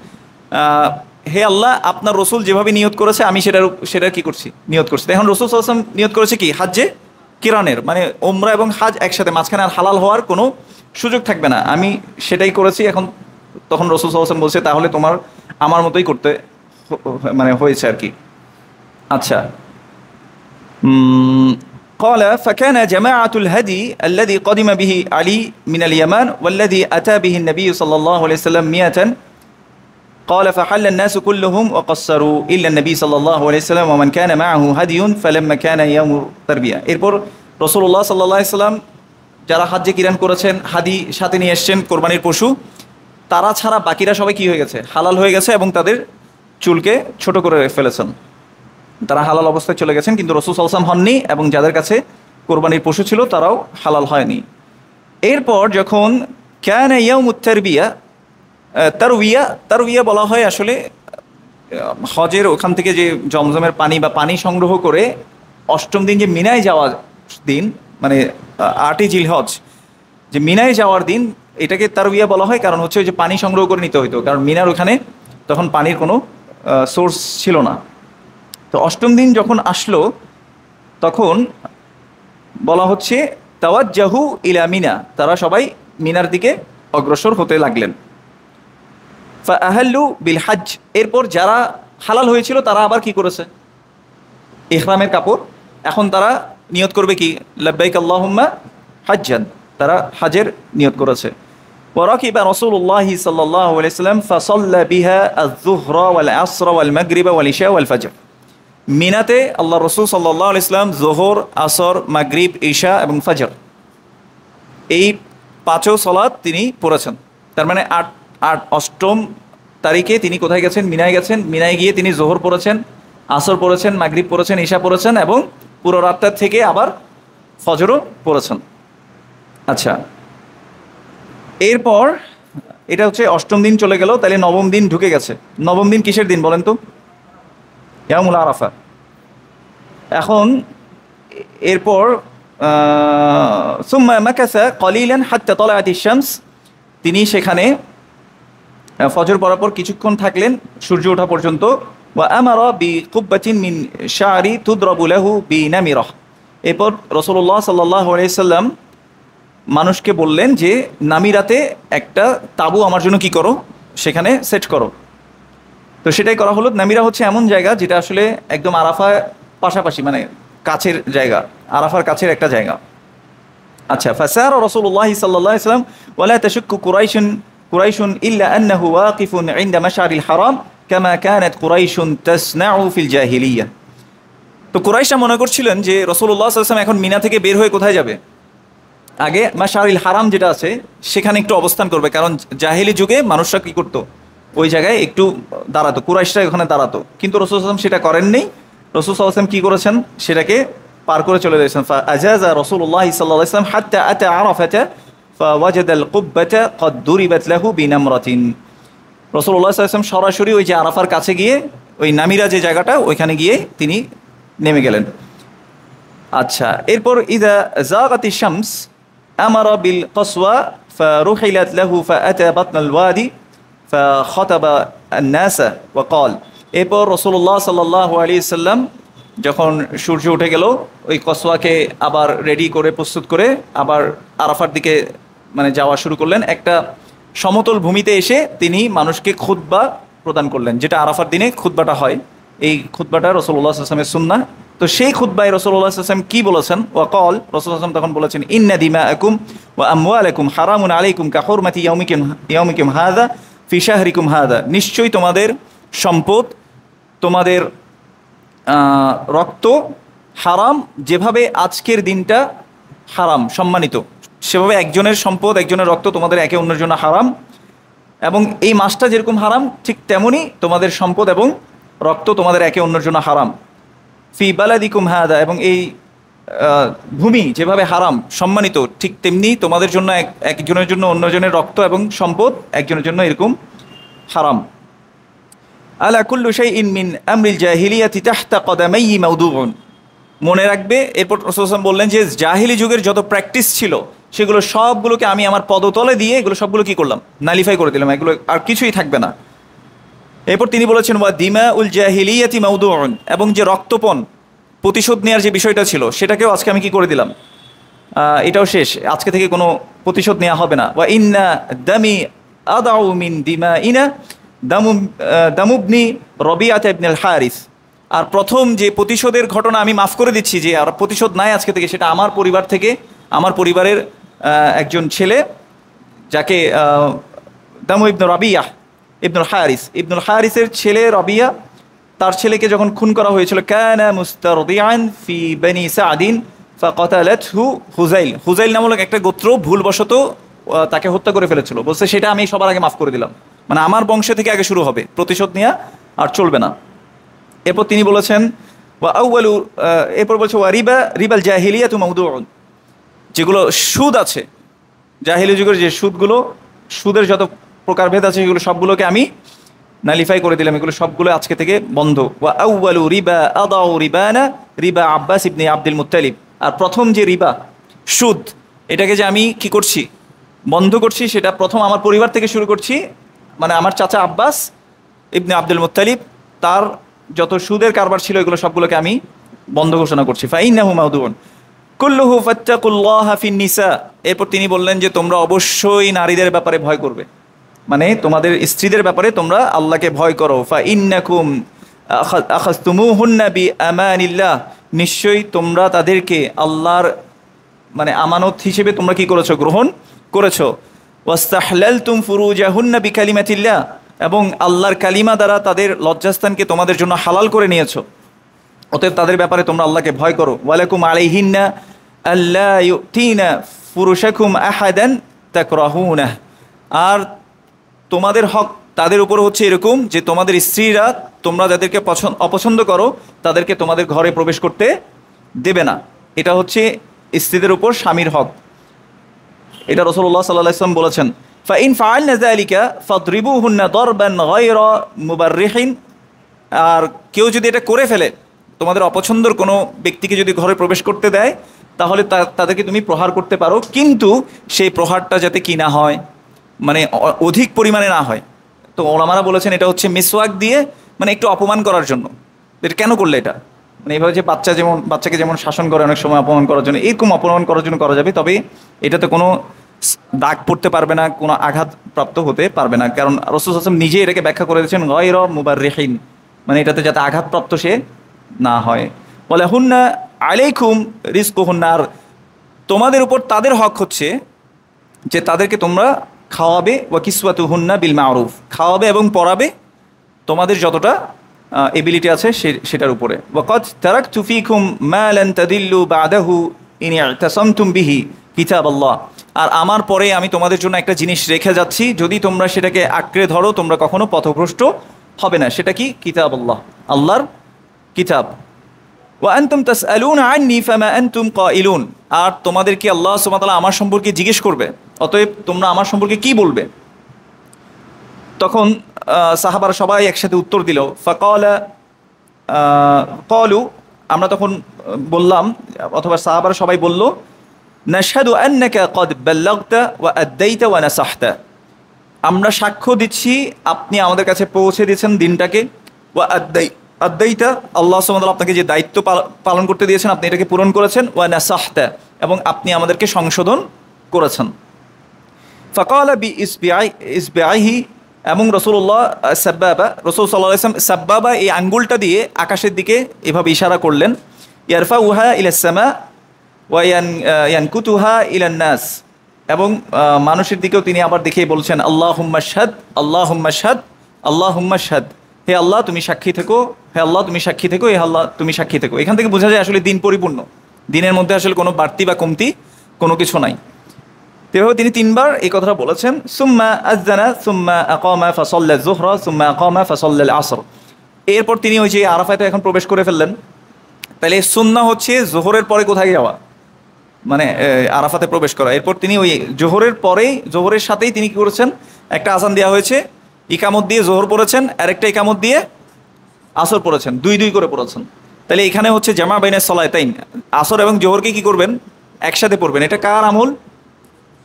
হে আল্লাহ, আপনার রসুল যেভাবে নিয়ত করেছে আমি সেটার কি করছি, নিয়ত করছি। এখন রসুল সাল্লাল্লাহু আলাইহি ওয়াসাল্লাম নিয়ত করেছে কি হাজ্জে কিরানের, মানে ওমরা এবং হাজ একসাথে, মাঝখানে আর হালাল হওয়ার কোনো সুযোগ থাকবে না, আমি সেটাই করেছি। এখন তখন রসুল সাল্লাল্লাহু আলাইহি ওয়াসাল্লাম বলছে তাহলে তোমার আমার মতোই করতে মানে হয়েছে আর কি। আচ্ছা, قال فكان جماعة الهدي الذي قدم به علي من اليمن والذي أتى به النبي صلى الله عليه وسلم 100 قال فحل الناس كلهم وقصروا إلا النبي صلى الله عليه وسلم ومن كان معه هدي فلما كان يوم التربية। এরপর রাসূলুল্লাহ সাল্লাল্লাহু আলাইহি ওয়াসাল্লাম যারা হাজ্জে কিরান করেছেন, হাদি সাথে নিয়ে এসেছেন কোরবানির পশু, তারা ছাড়া বাকিরা সবাই কি হয়ে গেছে, হালাল হয়ে গেছে এবং তাদের চুলকে ছোট করে ফেলেছেন, তারা হালাল অবস্থায় চলে গেছেন, কিন্তু রাসূল সাল্লাল্লাহু আলাইহি ওয়াসাল্লাম হননি এবং যাদের কাছে কোরবানির পশু ছিল তারাও হালাল হয়নি। এরপর যখন কানা ইয়াউমুত তারবিয়া, তারবিয়া বলা হয় আসলে হজের ওখান থেকে যে জমজমের পানি বা পানি সংগ্রহ করে অষ্টম দিন যে মিনায় যাওয়ার দিন, মানে 8ই জিলহজ যে মিনায় যাওয়ার দিন, এটাকে তারবিয়া বলা হয়। কারণ হচ্ছে ওই যে পানি সংগ্রহ করে নিতে হইতো, কারণ মিনার ওখানে তখন পানির কোনো সোর্স ছিল না। তো অষ্টম দিন যখন আসলো তখন বলা হচ্ছে তাওয়াজ্জাহু ইলা মিনা, তারা সবাই মিনার দিকে অগ্রসর হতে লাগলেন। ফাআহাল্লু বিল হজ, এরপর যারা হালাল হয়েছিল তারা আবার কি করেছে, ইহরামের কাপড়, এখন তারা নিয়ত করবে কি লাব্বাইক আল্লাহুম্মা হজ্জান, তারা হজের নিয়ত করেছে। ওয়ারাকিবা রাসূলুল্লাহি সাল্লাল্লাহু আলাইহি ওয়াসাল্লাম ফাসাল্লা বিহা আয-যুহরা ওয়াল আসর ওয়াল মাগরিব ওয়াল ইশা ওয়াল ফজর। মিনাতে আল্লাহ রাসূল সাল্লাল্লাহু আলাইহি ওয়াসাল্লাম যোহর, আসর, মাগরিব, ইশা এবং ফজর এই 5 সালাত তিনি পড়েছেন। তার মানে অষ্টম তারিখে তিনি কোথায় গেছেন, মিনায় গেছেন। মিনায় গিয়ে তিনি যোহর পড়েছেন, আসর পড়েছেন, মাগরিব পড়েছেন, ইশা পড়েছেন এবং পুরো রাতটা থেকে আবার ফজরও পড়েছেন। আচ্ছা, এরপর এটা হচ্ছে অষ্টম দিন চলে গেল, তাহলে নবম দিন ঢুকে গেছে। নবম দিন কিসের দিন বলেন তো? ইয়াউমুল আরাফা। এখন এরপর সুম্মা মাকাসা কলিলান হাত্তা তালাআতিশ শামস, তিনি সেখানে ফজর পরাপর কিছুক্ষণ থাকলেন সূর্য ওঠা পর্যন্ত। ওয়া আমারা বিকুব্বাতিন মিন শা'রি তুদরাবু লাহু বিনামিরাহ, এরপর রাসূলুল্লাহ সাল্লাল্লাহু আলাইহি সাল্লাম মানুষকে বললেন যে নামিরাতে একটা তাবু আমার জন্য কি করো, সেখানে সেট করো। তো সেটাই করা হলো। নামিরা হচ্ছে এমন জায়গা যেটা আসলে একদম আরাফার পাশাপাশি, মানে কাছের জায়গা, আরাফার কাছের একটা জায়গা। আচ্ছা, ফাসারা রাসূলুল্লাহ সাল্লাল্লাহু আলাইহি ওয়াসাল্লাম ওয়ালা তাশাক্কু কুরাইশুন ইল্লা আন্নাহু ওয়াকিফুন ইনদা মাশআরিল হারাম কামা কানাত কুরাইশুন তাসনাউ ফিল জাহিলিয়া। তো কুরাইশরা মনে করছিলেন যে রাসূলুল্লাহ সাল্লাল্লাহু আলাইহি ওয়াসাল্লাম এখন মিনা থেকে বের হয়ে কোথায় যাবে, আগে মাশআরিল হারাম যেটা আছে সেখানে একটু অবস্থান করবে, কারণ জাহিলি যুগে মানুষরা কি করতো, ওই জায়গায় একটু দাঁড়াতো, কুরাইশরা ওখানে দাঁড়াতো। কিন্তু রাসূল সাল্লাল্লাহু আলাইহি ওয়াসাল্লাম সেটা করেননি। রাসূল সাল্লাল্লাহু আলাইহি ওয়াসাল্লাম কি করেছেন, সেটাকে পার করে চলে গেছেন। ফাআজাযা রাসূলুল্লাহ সাল্লাল্লাহু আলাইহি ওয়াসাল্লাম হাত্তা আতা আরাফাতা ফাওয়াজাদা আল কুব্বাতা ক্বাদ দুরিবাত লাহু বিনামরাতিন। রাসূলুল্লাহ সাল্লাল্লাহু আলাইহি ওয়াসাল্লাম সরাসরি ওই যে আরাফার কাছে গিয়ে ওই নামিরা যে জায়গাটা ওইখানে গিয়ে তিনি নেমে গেলেন। আচ্ছা, এরপর ইদা জাগাতি শামস আমারা বিল কসওয়া ফারুহিলাত লাহু ফাআতা বাতনাল ওয়াদি ফাখাতাবা আন-নাস ওয়া ক্বাল। এরপর রাসূলুল্লাহ সাল্লাল্লাহু আলাইহি সাল্লাম যখন সূর্য উঠে গেল ওই কসওয়াকে আবার রেডি করে প্রস্তুত করে আবার আরাফার দিকে মানে যাওয়া শুরু করলেন। একটা সমতল ভূমিতে এসে তিনি মানুষকে খুতবা প্রদান করলেন, যেটা আরাফার দিনে খুতবাটা হয়। এই খুতবাটা রাসূলুল্লাহ সাল্লাল্লাহু আলাইহি ওয়াসাল্লামের সুন্নাহ। তো সেই খুতবায় রাসূলুল্লাহ সাল্লাল্লাহু আলাইহি ওয়াসাল্লাম কি বলেছেন? ওয়া ক্বাল, রাসূলুল্লাহ সাল্লাল্লাহু আলাইহি ওয়াসাল্লাম তখন বলেছেন, ইন্না দিমাআকুম ওয়া আমওয়ালাকুম হারামুন আলাইকুম কা হুরমাতি ইয়াউমিকুম হাযা ফি শাহরিকুম হাযা। নিশ্চয়ই তোমাদের সম্পদ, তোমাদের রক্ত হারাম, যেভাবে আজকের দিনটা হারাম সম্মানিত, সেভাবে একজনের সম্পদ একজনের রক্ত তোমাদের একে অন্যের জন্য হারাম, এবং এই মাসটা যেরকম হারাম ঠিক তেমনই তোমাদের সম্পদ এবং রক্ত তোমাদের একে অন্যের জন্য হারাম। ফি বালাদিকুম হাদা, এবং এই ভূমি যেভাবে হারাম সম্মানিত ঠিক তেমনি তোমাদের জন্য একজনের জন্য অন্যজনের রক্ত এবং সম্পদ একজনের জন্য এরকম হারাম। আলা কুল্লু শাইইন মিন আমরিল জাহিলিয়াতি তাহতা কদামাইহি মাওদুউন। মনে রাখবে, এরপর রাসূল সাল্লাল্লাহু আলাইহি ওয়াসাল্লাম বললেন যে জাহিলি যুগের যত প্র্যাকটিস ছিল সেগুলো সবগুলোকে আমি আমার পদতলে দিয়ে এগুলো সবগুলো কি করলাম? নালিফাই করে দিলাম, এগুলো আর কিছুই থাকবে না। এরপর তিনি বলেছেন ওয়া দিমাউল জাহিলিয়াতি মাওদুউন, এবং যে রক্তপণ প্রতিশোধ নেওয়ার যে বিষয়টা ছিল সেটাকেও আজকে আমি কি করে দিলাম, এটাও শেষ, আজকে থেকে কোনো প্রতিশোধ নেওয়া হবে না। ওয়া ইন্না দামি আদাউ মিন দিমাইনা দামুবনি রবিআত ইবনুল হারিস। আর প্রথম যে প্রতিশোধের ঘটনা আমি মাফ করে দিচ্ছি, যে আর প্রতিশোধ নাই আজকে থেকে, সেটা আমার পরিবার থেকে, আমার পরিবারের একজন ছেলে যাকে দামু ইবনু রবিয়া ইবনুল হারিস, ইবনুল হারিসের ছেলে রবিয়া, তার ছেলেকে যখন খুন করা হয়েছিল, কানা মুস্তারদিআন ফি বনি সাদিন ফাকাতালাতহু হুযাইল। হুযাইল নামক একটা গোত্র ভুলবশত তাকে হত্যা করে ফেলেছিল। বলছে সেটা আমি সবার আগে মাফ করে দিলাম, মানে আমার বংশ থেকে আগে শুরু হবে, প্রতিশোধ নেওয়া আর চলবে না। এরপর তিনি বলেছেন ওয়া আউয়ালু, এরপর বলছে ওয়া রিবাল জাহিলিয়াতু মাওদুউন, যেগুলো সুদ আছে জাহিলি যুগের যে সুদগুলো, সুদের যত প্রকারভেদ আছে সেগুলো সবগুলোকে আমি নালিফাই করে দিলাম, এগুলো সবগুলো আজকে থেকে বন্ধ। ওয়া আউয়ালু রিবা আদাউ রিবানা রিবা আব্বাস ইবনে আব্দুল মুত্তালিব। আর প্রথম যে রিবা সুদ, এটাকে যে আমি কি করছি, বন্ধ করছি, সেটা প্রথম আমার পরিবার থেকে শুরু করছি, মানে আমার চাচা আব্বাস ইবনে আব্দুল মুত্তালিব, তার যত সুদের কারবার ছিল এগুলো সবগুলোকে আমি বন্ধ ঘোষণা করছি। ফাইন্নাহু মাওদুউন কুল্লুহু ফাত্তাকুল্লাহা ফিন নিসা। এরপর তিনি বললেন যে তোমরা অবশ্যই নারীদের ব্যাপারে ভয় করবে, মানে তোমাদের স্ত্রীদের ব্যাপারে তোমরা আল্লাহকে ভয় করো। ফাইন্নাকুম আখাযতুমুহুন্না বিআমানিল্লাহ, নিশ্চয়ই তোমরা তাদেরকে আল্লাহর মানে আমানত হিসেবে তোমরা কি করেছো, গ্রহণ করেছো। ওয়াস্তাহলালতুম ফুরুজাহুন্না বিকালিমাতিল্লাহ, এবং আল্লাহর কালিমা দ্বারা তাদের লজ্জাস্থানকে তোমাদের জন্য হালাল করে নিয়েছো, অতএব তাদের ব্যাপারে তোমরা আল্লাহকে ভয় করো। ওয়ালাকুম আলাইহিন্না আল্লা ইউতিনা ফুরুশাকুম আহাদান তাকরাহুনা, আর তোমাদের হক তাদের উপর হচ্ছে এরকম যে তোমাদের স্ত্রীরা তোমরা যাদেরকে অপছন্দ করো তাদেরকে তোমাদের ঘরে প্রবেশ করতে দেবে না। এটা হচ্ছে স্ত্রীদের উপর স্বামীর হক, এটা রাসূলুল্লাহ সাল্লাল্লাহু আলাইহি ওয়াসাল্লাম বলেছেন। ফাইন ফাআলনা যালিকা ফাদরিবুহুন্না দারবান গায়রা মুবাররিহিন, আর কেউ যদি এটা করে ফেলে, তোমাদের অপছন্দের কোনো ব্যক্তিকে যদি ঘরে প্রবেশ করতে দেয়, তাহলে তাদেরকে তুমি প্রহার করতে পারো, কিন্তু সেই প্রহারটা যাতে কি না হয়, মানে অধিক পরিমাণে না হয়। তো ওলামারা বলেছেন এটা হচ্ছে মিসওয়াক দিয়ে মানে একটু অপমান করার জন্য। এটা কেন করলে এটা, মানে এইভাবে যে বাচ্চাকে যেমন শাসন করে অনেক সময় অপমান করার জন্য, এরকম অপমান করার জন্য করা যাবে, তবে এটাতে কোনো দাগ পড়তে পারবে না, কোনো আঘাত প্রাপ্ত হতে পারবে না, কারণ রাসূল সাল্লাল্লাহু আলাইহি ওয়াসাল্লাম নিজে এটাকে ব্যাখ্যা করে দিয়েছেন গায়রা মুবাররিহিন, মানে এটাতে যাতে আঘাতপ্রাপ্ত সে না হয়। বলে হুন্না আলাইকুম রিজকুহুন্না, আর তোমাদের উপর তাদের হক হচ্ছে যে তাদেরকে তোমরা খাওয়াবে, ওয়া কিসওয়াতুহুন্না বিল মারুফ, খাওয়াবে এবং পরাবে তোমাদের যতটা এবিলিটি আছে সেটার উপরে। ওয়াকাদ তারাকতু ফীকুম মা লান তাদিল্লু বাদাহু ইন ইতাসামতুম বিহি কিতাবাল্লাহ, আর আমার পরে আমি তোমাদের জন্য একটা জিনিস রেখে যাচ্ছি, যদি তোমরা সেটাকে আঁকড়ে ধরো তোমরা কখনো পথভ্রষ্ট হবে না। সেটা কি? কিতাবাল্লাহ, আল্লাহর কিতাব। ওয়া আনতুম তাসআলুনা আন্নী ফামা আনতুম কাইলুন, আর তোমাদেরকে আল্লাহ সুবহানাহু ওয়া তাআলা আমার সম্পর্কে জিজ্ঞেস করবে, অতএব তোমরা আমার সম্পর্কে কি বলবে। তখন সাহাবারা সবাই একসাথে উত্তর দিল, ফাকালা ক্বালু, আমরা তখন বললাম, অথবা সাহাবারা সবাই বলল, নাশহাদু আন্নাকা ক্বাদ বাল্লাগতা ওয়া আদ্দাইতা ওয়া নাসাহতা, আমরা সাক্ষ্য দিচ্ছি আপনি আমাদের কাছে পৌঁছে দিয়েছেন দিনটাকে, ওয়া আদ্দাইতা, আল্লাহ সুবহানাহু ওয়া তাআলা আপনাকে যে দায়িত্ব পালন করতে দিয়েছেন আপনি এটাকে পূরণ করেছেন, ওয়া নাসাহতা, এবং আপনি আমাদেরকে সংশোধন করেছেন। ফাকালা বি ইসবিআইহি, এবং রসুল্লাহ সাব্বাবা, রসুল সাল্লাল্লাহু আলাইহি ওয়াসাল্লাম সাব্বাবা, এই আঙ্গুলটা দিয়ে আকাশের দিকে এভাবে ইশারা করলেন, ইয়ারফাউহা ইলাস সামা ওয়া ইয়ানকুতুহা ইলান নাস, এবং মানুষের দিকেও তিনি আবার দেখিয়ে বলছেন, আল্লাহুম্মা শাহাদ, আল্লাহুম্মা শাহাদ, আল্লাহুম্মা শাহাদ, হে আল্লাহ তুমি সাক্ষী থেকো, হে আল্লাহ তুমি সাক্ষী থেকো, হে আল্লাহ তুমি সাক্ষী থেকো। এখান থেকে বোঝা যায় আসলে দিন পরিপূর্ণ, দিনের মধ্যে আসলে কোনো বাড়তি বা কমতি কোনো কিছু নাই। এভাবে তিনি তিনবার এই কথাটা বলেছেন। সুম্মা আযযানা সুম্মা আকামা ফাসাল্লা যুহরা সুম্মা আকামা ফাসাল্লা আল আসর। এরপর তিনি ওই যে আরাফাতে এখন প্রবেশ করে ফেললেন। তাহলে সুন্নাহ হচ্ছে জোহরের পরে কোথায় যাওয়া, মানে আরাফাতে প্রবেশ করা। এরপর তিনি ওই জোহরের পরেই, জোহরের সাথেই তিনি কী করেছেন, একটা আজান দেওয়া হয়েছে, ইকামত দিয়ে জোহর পড়েছেন, আর একটা ইকামত দিয়ে আসর পড়েছেন, দুই করে পড়েছেন। তাহলে এখানে হচ্ছে জামা বাইনা সলাতাইন, আসর এবং জোহরকে কী করবেন, একসাথে পড়বেন। এটা কার আমল?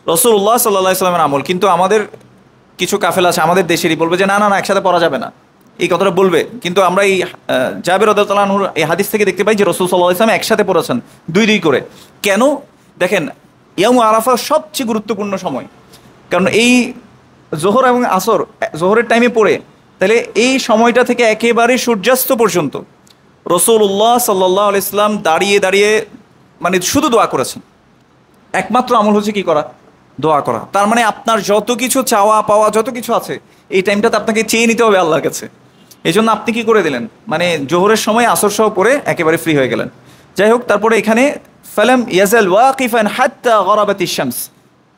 রাসূলুল্লাহ সাল্লাল্লাহু আলাইহি ওয়াসাল্লামের আমল। কিন্তু আমাদের কিছু কাফেলা আছে আমাদের দেশেরই, বলবে যে না না না একসাথে পড়া যাবে না, এই কথাটা বলবে। কিন্তু আমরা এই জাবের রাদিয়াল্লাহু আনহুর এই হাদিস থেকে দেখতে পাই যে রাসূল সাল্লাল্লাহু আলাইহি ওয়াসাল্লাম একসাথে পড়েছেন, দুই করে। কেন? দেখেন, ইয়াউম আরাফা সবচেয়ে গুরুত্বপূর্ণ সময়, কারণ এই জোহর এবং আসর জোহরের টাইমে পড়ে, তাহলে এই সময়টা থেকে একেবারে সূর্যাস্ত পর্যন্ত রাসূলুল্লাহ সাল্লাল্লাহু আলাইহি ওয়াসাল্লাম দাঁড়িয়ে মানে শুধু দোয়া করেছেন। একমাত্র আমল হচ্ছে কি করা? দোয়া করা। তার মানে আপনার যত কিছু চাওয়া পাওয়া যত কিছু আছে এই টাইমটাতে আপনাকে চেয়ে নিতে হবে আল্লাহর কাছে। এই জন্য আপনি কি করে দিলেন, মানে জোহরের সময় আসর সহ পড়ে একেবারে ফ্রি হয়ে গেলেন। যাই হোক, তারপরে এখানে ফালাম ইয়াজাল ওয়াকিফান হাত্তা গরাবাতিশ শামস,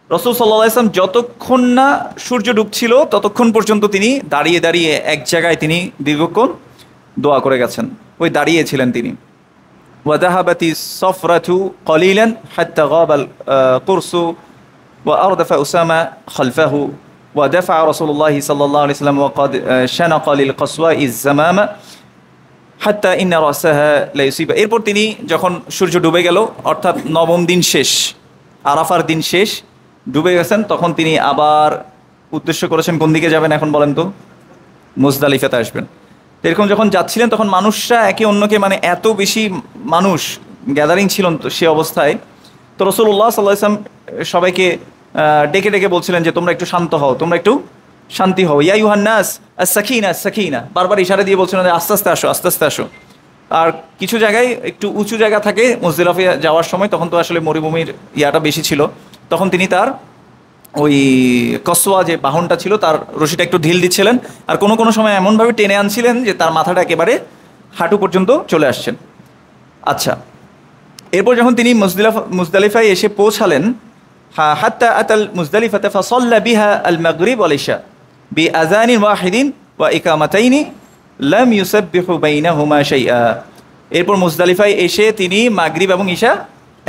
রাসূল সাল্লাল্লাহু আলাইহি ওয়াসাল্লাম যতক্ষণ না সূর্য ডুবছিল ততক্ষণ পর্যন্ত তিনি দাঁড়িয়ে এক জায়গায় তিনি দীর্ঘক্ষণ দোয়া করে গেছেন, ওই দাঁড়িয়েছিলেন তিনি। ওয়াদাহাবাতিস সফরাতু কলিলান হাত্তা গাবাল কুরসু وأردف أسامة خلفه ودفع رسول الله صلى الله عليه وسلم وقد شنق للقصواء الزمام حتى إن رأسها لا يصيب। এরপর তিনি যখন সূর্য ডুবে গেল, অর্থাৎ নবম দিন শেষ, আরাফার দিন শেষ, ডুবে গেছেন, তখন তিনি আবার উদ্দেশ্য করেছেন কোন দিকে যাবেন এখন বলেন তো? মুজদালিফাতে আসবেন। এরকম যখন যাচ্ছিলেন তখন মানুষরা একে অন্যকে, মানে এত বেশি মানুষ গ্যাদারিং ছিল তো সে অবস্থায়, তো রাসূলুল্লাহ সাল্লাল্লাহু আলাইহি ওয়াসাল্লাম সবাইকে ডেকে বলছিলেন যে তোমরা একটু শান্ত হও, তোমরা একটু শান্তি হও। ইয়া আইয়ুহান নাস আস-সাকিনা আস-সাকিনা, বারবার ইশারা দিয়ে বলছিলেন যে আস্তে আস্তে আসো। আর কিছু জায়গায় একটু উঁচু জায়গা থাকে মুজদালিফা যাওয়ার সময়, তখন তো আসলে মরুভূমির ইয়াটা বেশি ছিল, তখন তিনি তার ওই কসওয়া যে বাহনটা ছিল তার রশিটা একটু ঢিল দিচ্ছিলেন, আর কোনো সময় এমনভাবে টেনে আনছিলেন যে তার মাথাটা একেবারে হাঁটু পর্যন্ত চলে আসছেন। আচ্ছা, এরপর যখন তিনি মুজদালিফায় এসে পৌঁছালেন, হাত্তা আতাল মুজদালিফাতে ফাসাল্লা বিহা আল মাগরিব ওয়াল ইশা বিআযানিন ওয়াহিদিন ওয়া ইকামাতাইনি লাম ইউসাব্বিহু বাইনাহুমা শাইআ। এরপর মুজদালিফায় এসে তিনি মাগরিব এবং ইশা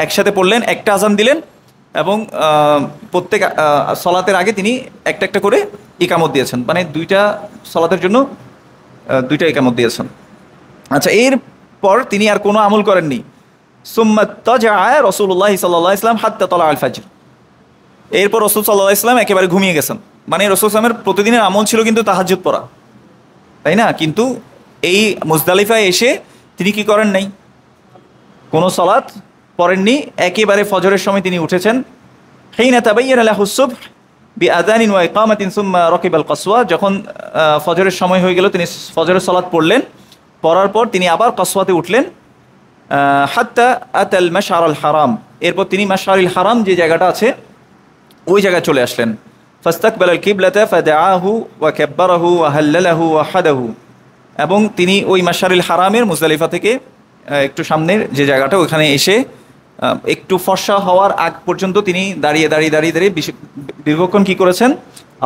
একসাথে পড়লেন, একটা আজান দিলেন, এবং প্রত্যেক সলাতের আগে তিনি একটা করে ইকামত দিয়েছেন, মানে দুইটা সলাতের জন্য দুইটা ইকামত দিয়েছেন। আচ্ছা, এরপর তিনি আর কোনো আমল করেননি। সুম্মা তাজআ রাসূলুল্লাহ সাল্লাল্লাহু আলাইহি ওয়াসাল্লাম হাত্তা তালা আল ফাজর। এরপর রাসূল সাল্লাল্লাহু আলাইহি ওয়াসাল্লাম একেবারে ঘুমিয়ে গেছেন। মানে রাসূল সাল্লামের প্রতিদিনের আমল ছিল কিন্তু তাহাজ্জুদ পড়া, তাই না? কিন্তু এই মুজদালিফায় এসে তিনি কি করেন নাই, কোনো সালাত পড়েননি, একেবারে ফজরের সময় তিনি উঠেছেন। হিনা তাবায়্যানা লাহু সুবহ বিআযানিন ওয়া ইকামাতিন সুম্মা রাকিবাল কসওয়া, যখন ফজরের সময় হয়ে গেল তিনি ফজরের সালাত পড়লেন, পড়ার পর তিনি আবার কসওয়াতে উঠলেন। হাত্তা আতাল মাশআরুল হারাম, এরপর তিনি মাশআরুল হারাম যে জায়গাটা আছে ওই জায়গায় চলে আসলেন। ফাস্তাকবালাল কিবলাতা ফাদাআহু ওয়া কাব্বারাহু ওয়া হাল্লালাহু ওয়া হাদাহু, এবং তিনি ওই মাশআরুল হারামের মুজদালিফা থেকে একটু সামনের যে জায়গাটা ওখানে এসে একটু ফর্সা হওয়ার আগ পর্যন্ত তিনি দাঁড়িয়ে দীর্ঘক্ষণ কী করেছেন?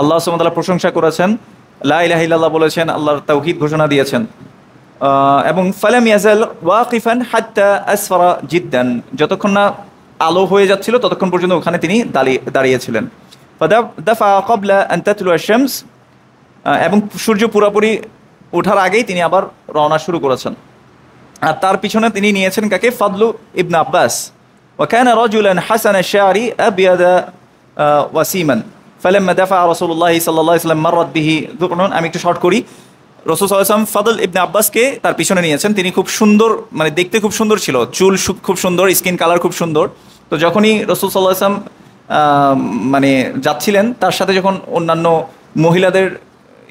আল্লাহ সুবহানাহু ওয়া তাআলা প্রশংসা করেছেন, লা ইলাহা ইল্লাল্লাহ বলেছেন, আল্লাহর তাওহীদ ঘোষণা দিয়েছেন। এবং ফালাম ইয়াজাল ওয়াকিফান হাত্তা আসফারা জিদ্দান, যতক্ষণ না আলো হয়ে যাচ্ছিল ততক্ষণ পর্যন্ত ওখানে তিনি দাঁড়িয়েছিলেন। ফাদাফা ক্বাবলা আন তাতলু আশ-শামস এবং সূর্য পুরোপুরি ওঠার আগেই তিনি আবার রওনা শুরু করেছেন। আর তার পিছনে তিনি নিয়েছেন কাকে? ফাদলু ইবনে আব্বাস। ওয়াকানা রাজুলান হাসান আশ-শারি আবিয়াদা ওয়াসিমান ফালাম্মা দাফা রাসূলুল্লাহ সাল্লাল্লাহু আলাইহি ওয়াসাল্লাম মাররাত বিহি যুকনুন। আমি একটু শর্ট করি। রাসূল সাল্লাল্লাহু আলাইহি ওয়াসাল্লাম ফাদল ইবনে আব্বাসকে তার পিছনে নিয়েছেন। তিনি খুব সুন্দর, মানে দেখতে খুব সুন্দর ছিল, চুল খুব সুন্দর, স্কিন কালার খুব সুন্দর। তো যখনই রাসূল সাল্লাল্লাহু আলাইহি ওয়াসাল্লাম মানে যাচ্ছিলেন, তার সাথে যখন অন্যান্য মহিলাদের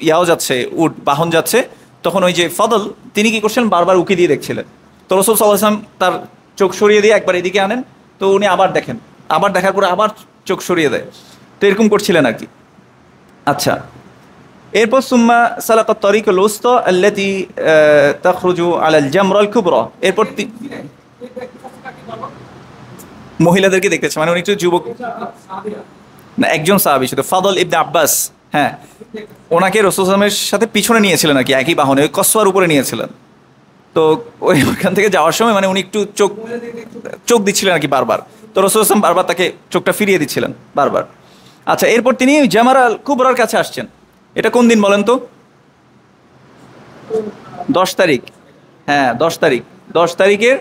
ইয়াও যাচ্ছে, উট বাহন যাচ্ছে, তখন ওই যে ফদল তিনি কি করছিলেন, বারবার উকি দিয়ে দেখছিলেন। তো রাসূল সাল্লাল্লাহু আলাইহি ওয়াসাল্লাম তার চোখ সরিয়ে দিয়ে একবার এদিকে আনেন, তো উনি আবার দেখেন, আবার দেখার পরে আবার চোখ সরিয়ে দেয়। তো এরকম করছিলেন আর কি। আচ্ছা, এরপর সুম্মা সালাকাত তারিকুল উসতা আল্লাতী তাখরুজু আলাল জামরাল কুবরা। এরপর মহিলাদেরকে দেখতেছে, মানে উনি একটু যুবক না, একজন সাহাবী শুধু, ফাদল ইবনে আব্বাস। হ্যাঁ, ওনাকে রাসূল সাল্লাল্লাহু আলাইহি ওয়াসাল্লামের সাথে পিছনে নিয়েছিলেন আর কি, একই বাহনে, ওই কসওয়ার উপরে নিয়েছিলেন। তো ওইখান থেকে যাওয়ার সময় মানে উনি একটু চোখ দিচ্ছিলেন আর কি বারবার। তো রাসূল সাল্লাল্লাহু আলাইহি ওয়াসাল্লাম বারবার তাকে চোখটা ফিরিয়ে দিচ্ছিলেন বারবার। আচ্ছা, এরপর তিনি জামারাল কুবরার কাছে আসছেন। এটা কোন দিন বলেন তো? 10 তারিখ। হ্যাঁ, 10 তারিখ। 10 তারিখের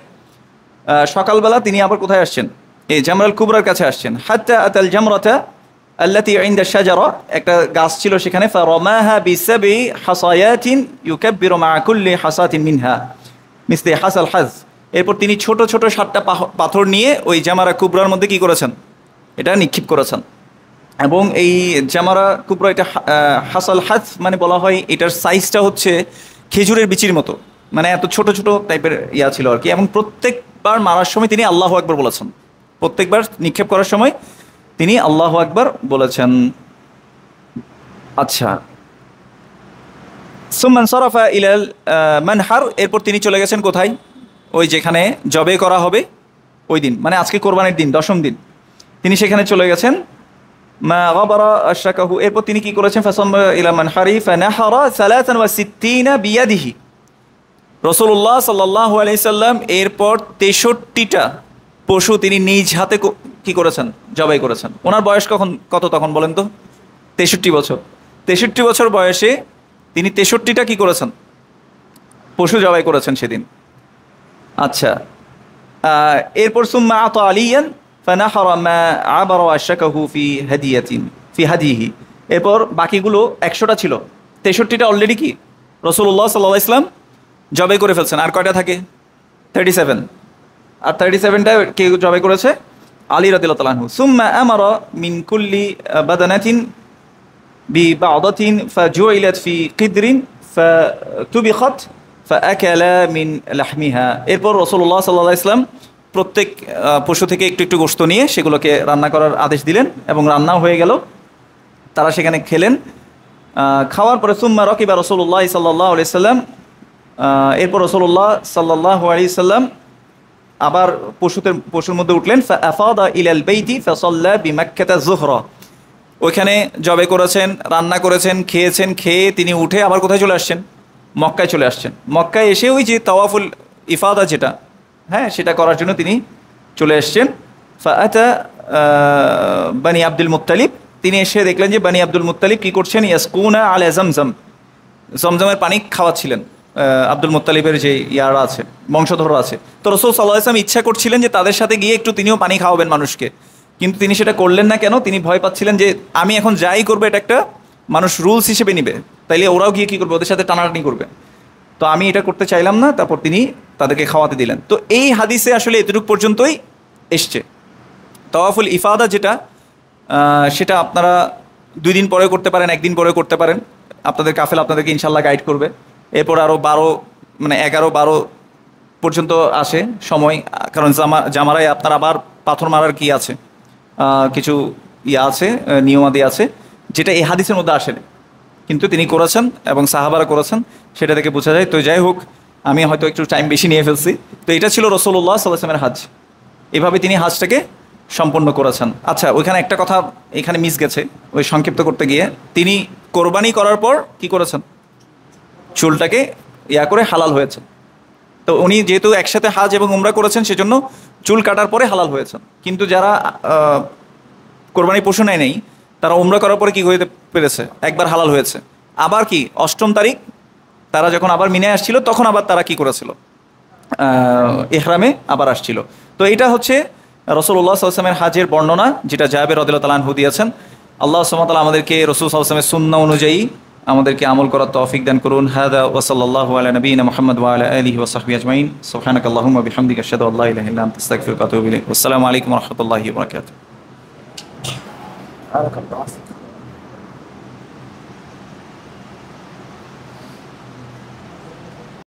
সকালবেলা তিনি আবার কোথায় আসছেন? এই জামরাল কুবরার কাছে আসছেন। হাত্তা আতাল জামরাতা আল্লাতী ইনদা শাজারা, একটা গাছ ছিল সেখানে। ফারামাহা বিসাবি হাসায়াতিন ইউকাব্বিরু মা কুল্লি হাসাতিন মিনহা মিসলি হাসাল হাজ। এরপর তিনি ছোট ছোট 7টা পাথর নিয়ে ওই জামারা কুবরার মধ্যে কি করেছেন? এটা নিক্ষেপ করেছেন। এবং এই জামারা কুবরা, এটা হাসাল হাজ মানে বলা হয় এটার সাইজটা হচ্ছে খেজুরের বিচির মতো, মানে এত ছোট ছোট টাইপের ইয়া ছিল আর কি। এবং প্রত্যেকবার মারার সময় তিনি আল্লাহু আকবার বলেছেন, প্রত্যেকবার নিক্ষেপ করার সময় তিনি আল্লাহু আকবার বলেছেন। আচ্ছা, সুম্মান সরাফা ইলাল মানহার। এরপর তিনি চলে গেছেন কোথায়? ওই যেখানে জবে করা হবে ওই দিন, মানে আজকে কোরবানির দিন, 10ম দিন, তিনি সেখানে চলে গেছেন। মা গাবারা আশরাকাহু। এরপর তিনি কি করেছেন? ফাসাম্মা ইলা মানহারি ফানাহারা 63 বিয়াদিহি। রাসূলুল্লাহ সাল্লাল্লাহু আলাইহি সাল্লাম এরপর 63টা পশু তিনি নিজ হাতে কি করেছেন? জবাই করেছেন। ওনার বয়স কত তখন বলেন তো? 63 বছর। 63 বছর বয়সে তিনি 63টা কি করেছেন? পশু জবাই করেছেন সেদিন। আচ্ছা, এরপর সুম্মা আতা আলিয়ান ফানাহারা মা আবারা আশরাকাহু ফি হাদিহি। এরপর বাকিগুলো 100টা ছিল, 63টা অলরেডি কি রাসূলুল্লাহ সাল্লাল্লাহু আলাইহি ওয়াসাল্লাম জবাই করে ফেলছেন। আর কয়টা থাকে? 37। আর 37টা কে জবাই করেছে? আলী রাদিয়াল্লাহু তাআলা আনহু। সুম্মা আমারা মিন কুল্লি বাদানাতিন বিবাদাতিন ফাজুইলাত ফি কিদরিন ফাতুবিখাত ফাআকালা মিন লাহমিহা। এরপর রাসূলুল্লাহ সাল্লাল্লাহু আলাইহি ওয়াসাল্লাম প্রত্যেক পশু থেকে একটু একটু গোশত নিয়ে সেগুলোকে রান্না করার আদেশ দিলেন, এবং রান্নাও হয়ে গেল, তারা সেখানে খেলেন। খাওয়ার পরে সুম্মা রাকিবা রাসূলুল্লাহ সাল্লাল্লাহু আলাইহি ওয়াসাল্লাম। এরপর রাসূলুল্লাহ সাল্লাল্লাহু আলাইহি ওয়াসাল্লাম আবার পশুর মধ্যে উঠলেন। ফাআফাদা ইলাল বাইতি ফাসাল্লা বিমাক্কাতা যুহরা। ওইখানে জবাই করেছেন, রান্না করেছেন, খেয়েছেন, খেয়ে তিনি উঠে আবার কোথায় চলে আসছেন? মক্কায় চলে আসছেন। মক্কায় এসে ওই যে তাওয়াফুল ইফাদা যেটা, হ্যাঁ, সেটা করার জন্য তিনি চলে এসছেন। ফাআতা বানি আব্দুল মুত্তালিব। তিনি এসে দেখলেন যে বানি আব্দুল মুত্তালিব কি করছেন? ইয়াসকুনা আলা জামজাম, জমজমের পানি খাওয়াচ্ছিলেন আব্দুল মুত্তালিবের যে ইয়ারা আছে, বংশধররা আছে। তো রাসূল সাল্লাল্লাহু আলাইহি ওয়াসাল্লাম ইচ্ছা করছিলেন যে তাদের সাথে গিয়ে একটু তিনিও পানি খাওয়াবেন মানুষকে, কিন্তু তিনি সেটা করলেন না। কেন? তিনি ভয় পাচ্ছিলেন যে আমি এখন যাই করবো এটা একটা মানুষ রুলস হিসেবে নিবে, তাইলে ওরাও গিয়ে কী করবে? ওদের সাথে টানাটানি করবে। তো আমি এটা করতে চাইলাম না। তারপর তিনি তাদেরকে খাওয়াতে দিলেন। তো এই হাদিসে আসলে এতটুকু পর্যন্তই এসছে। তাওয়াফুল ইফাদা যেটা, সেটা আপনারা 2 দিন পরে করতে পারেন, 1 দিন পরে করতে পারেন। আপনাদের কাফেলা আপনাদেরকে ইনশাল্লাহ গাইড করবে। এরপর আরও 11-12 পর্যন্ত আসে সময়, কারণ জামারায় আপনার আবার পাথর মারার কি আছে, কিছু ইয়া আছে, নিয়মাদি আছে, যেটা এই হাদিসের মধ্যে আসেনি, কিন্তু তিনি করেছেন এবং সাহাবারা করেছেন, সেটা থেকে বোঝা যায়। তো যাই হোক, আমি হয়তো একটু টাইম বেশি নিয়ে ফেলছি। তো এটা ছিল রাসূলুল্লাহ সাল্লাল্লাহু আলাইহি ওয়াসাল্লামের হাজ, এভাবে তিনি হাজটাকে সম্পন্ন করেছেন। আচ্ছা, ওইখানে একটা কথা এখানে মিস গেছে, ওই সংক্ষিপ্ত করতে গিয়ে। তিনি কোরবানি করার পর কি করেছেন? চুলটাকে করে হালাল হয়েছে। তো উনি যেহেতু একসাথে হাজ এবং উমরা করেছেন, সেজন্য চুল কাটার পরে হালাল হয়েছেন। কিন্তু যারা কোরবানি পশু নেয় নেই, তারা উমরা করার পরে কি হয়ে পেরেছে? একবার হালাল হয়েছে। আবার কি 8ম তারিখ তারা যখন আবার মিনায় আসছিল তখন আবার তারা কি করেছিল, ইহরামে আবার আসছিল। তো এটা হচ্ছে রাসূলুল্লাহ সাল্লাল্লাহু আলাইহি ওয়াসাল্লামের হাজের বর্ণনা, যেটা জাবের রাদিয়াল্লাহু তাআলা আনহু দিয়েছেন। আল্লাহ সুবহানাহু ওয়া তাআলা আমাদেরকে রাসূল সাল্লাল্লাহু আলাইহি ওয়াসাল্লামের সুন্নাহ অনুযায়ী আমাদেরকে আমল করার তৌফিক দান করুন। হাদা ওয়া সাল্লাল্লাহু আলা নবিয়িনা মুহাম্মদ ওয়া আলা আলিহি ওয়া সাহবিহি আজমাইন। সুবহানাকাল্লাহুম্মা বিহামদিকা আশহাদু আল্লা ইলাহা ইল্লা আনতা আস্তাগফিরুকা ওয়া আতুবু ইলাইক। আসসালামু আলাইকুম ওয়া রাহমাতুল্লাহি ওয়া বারাকাতুহু।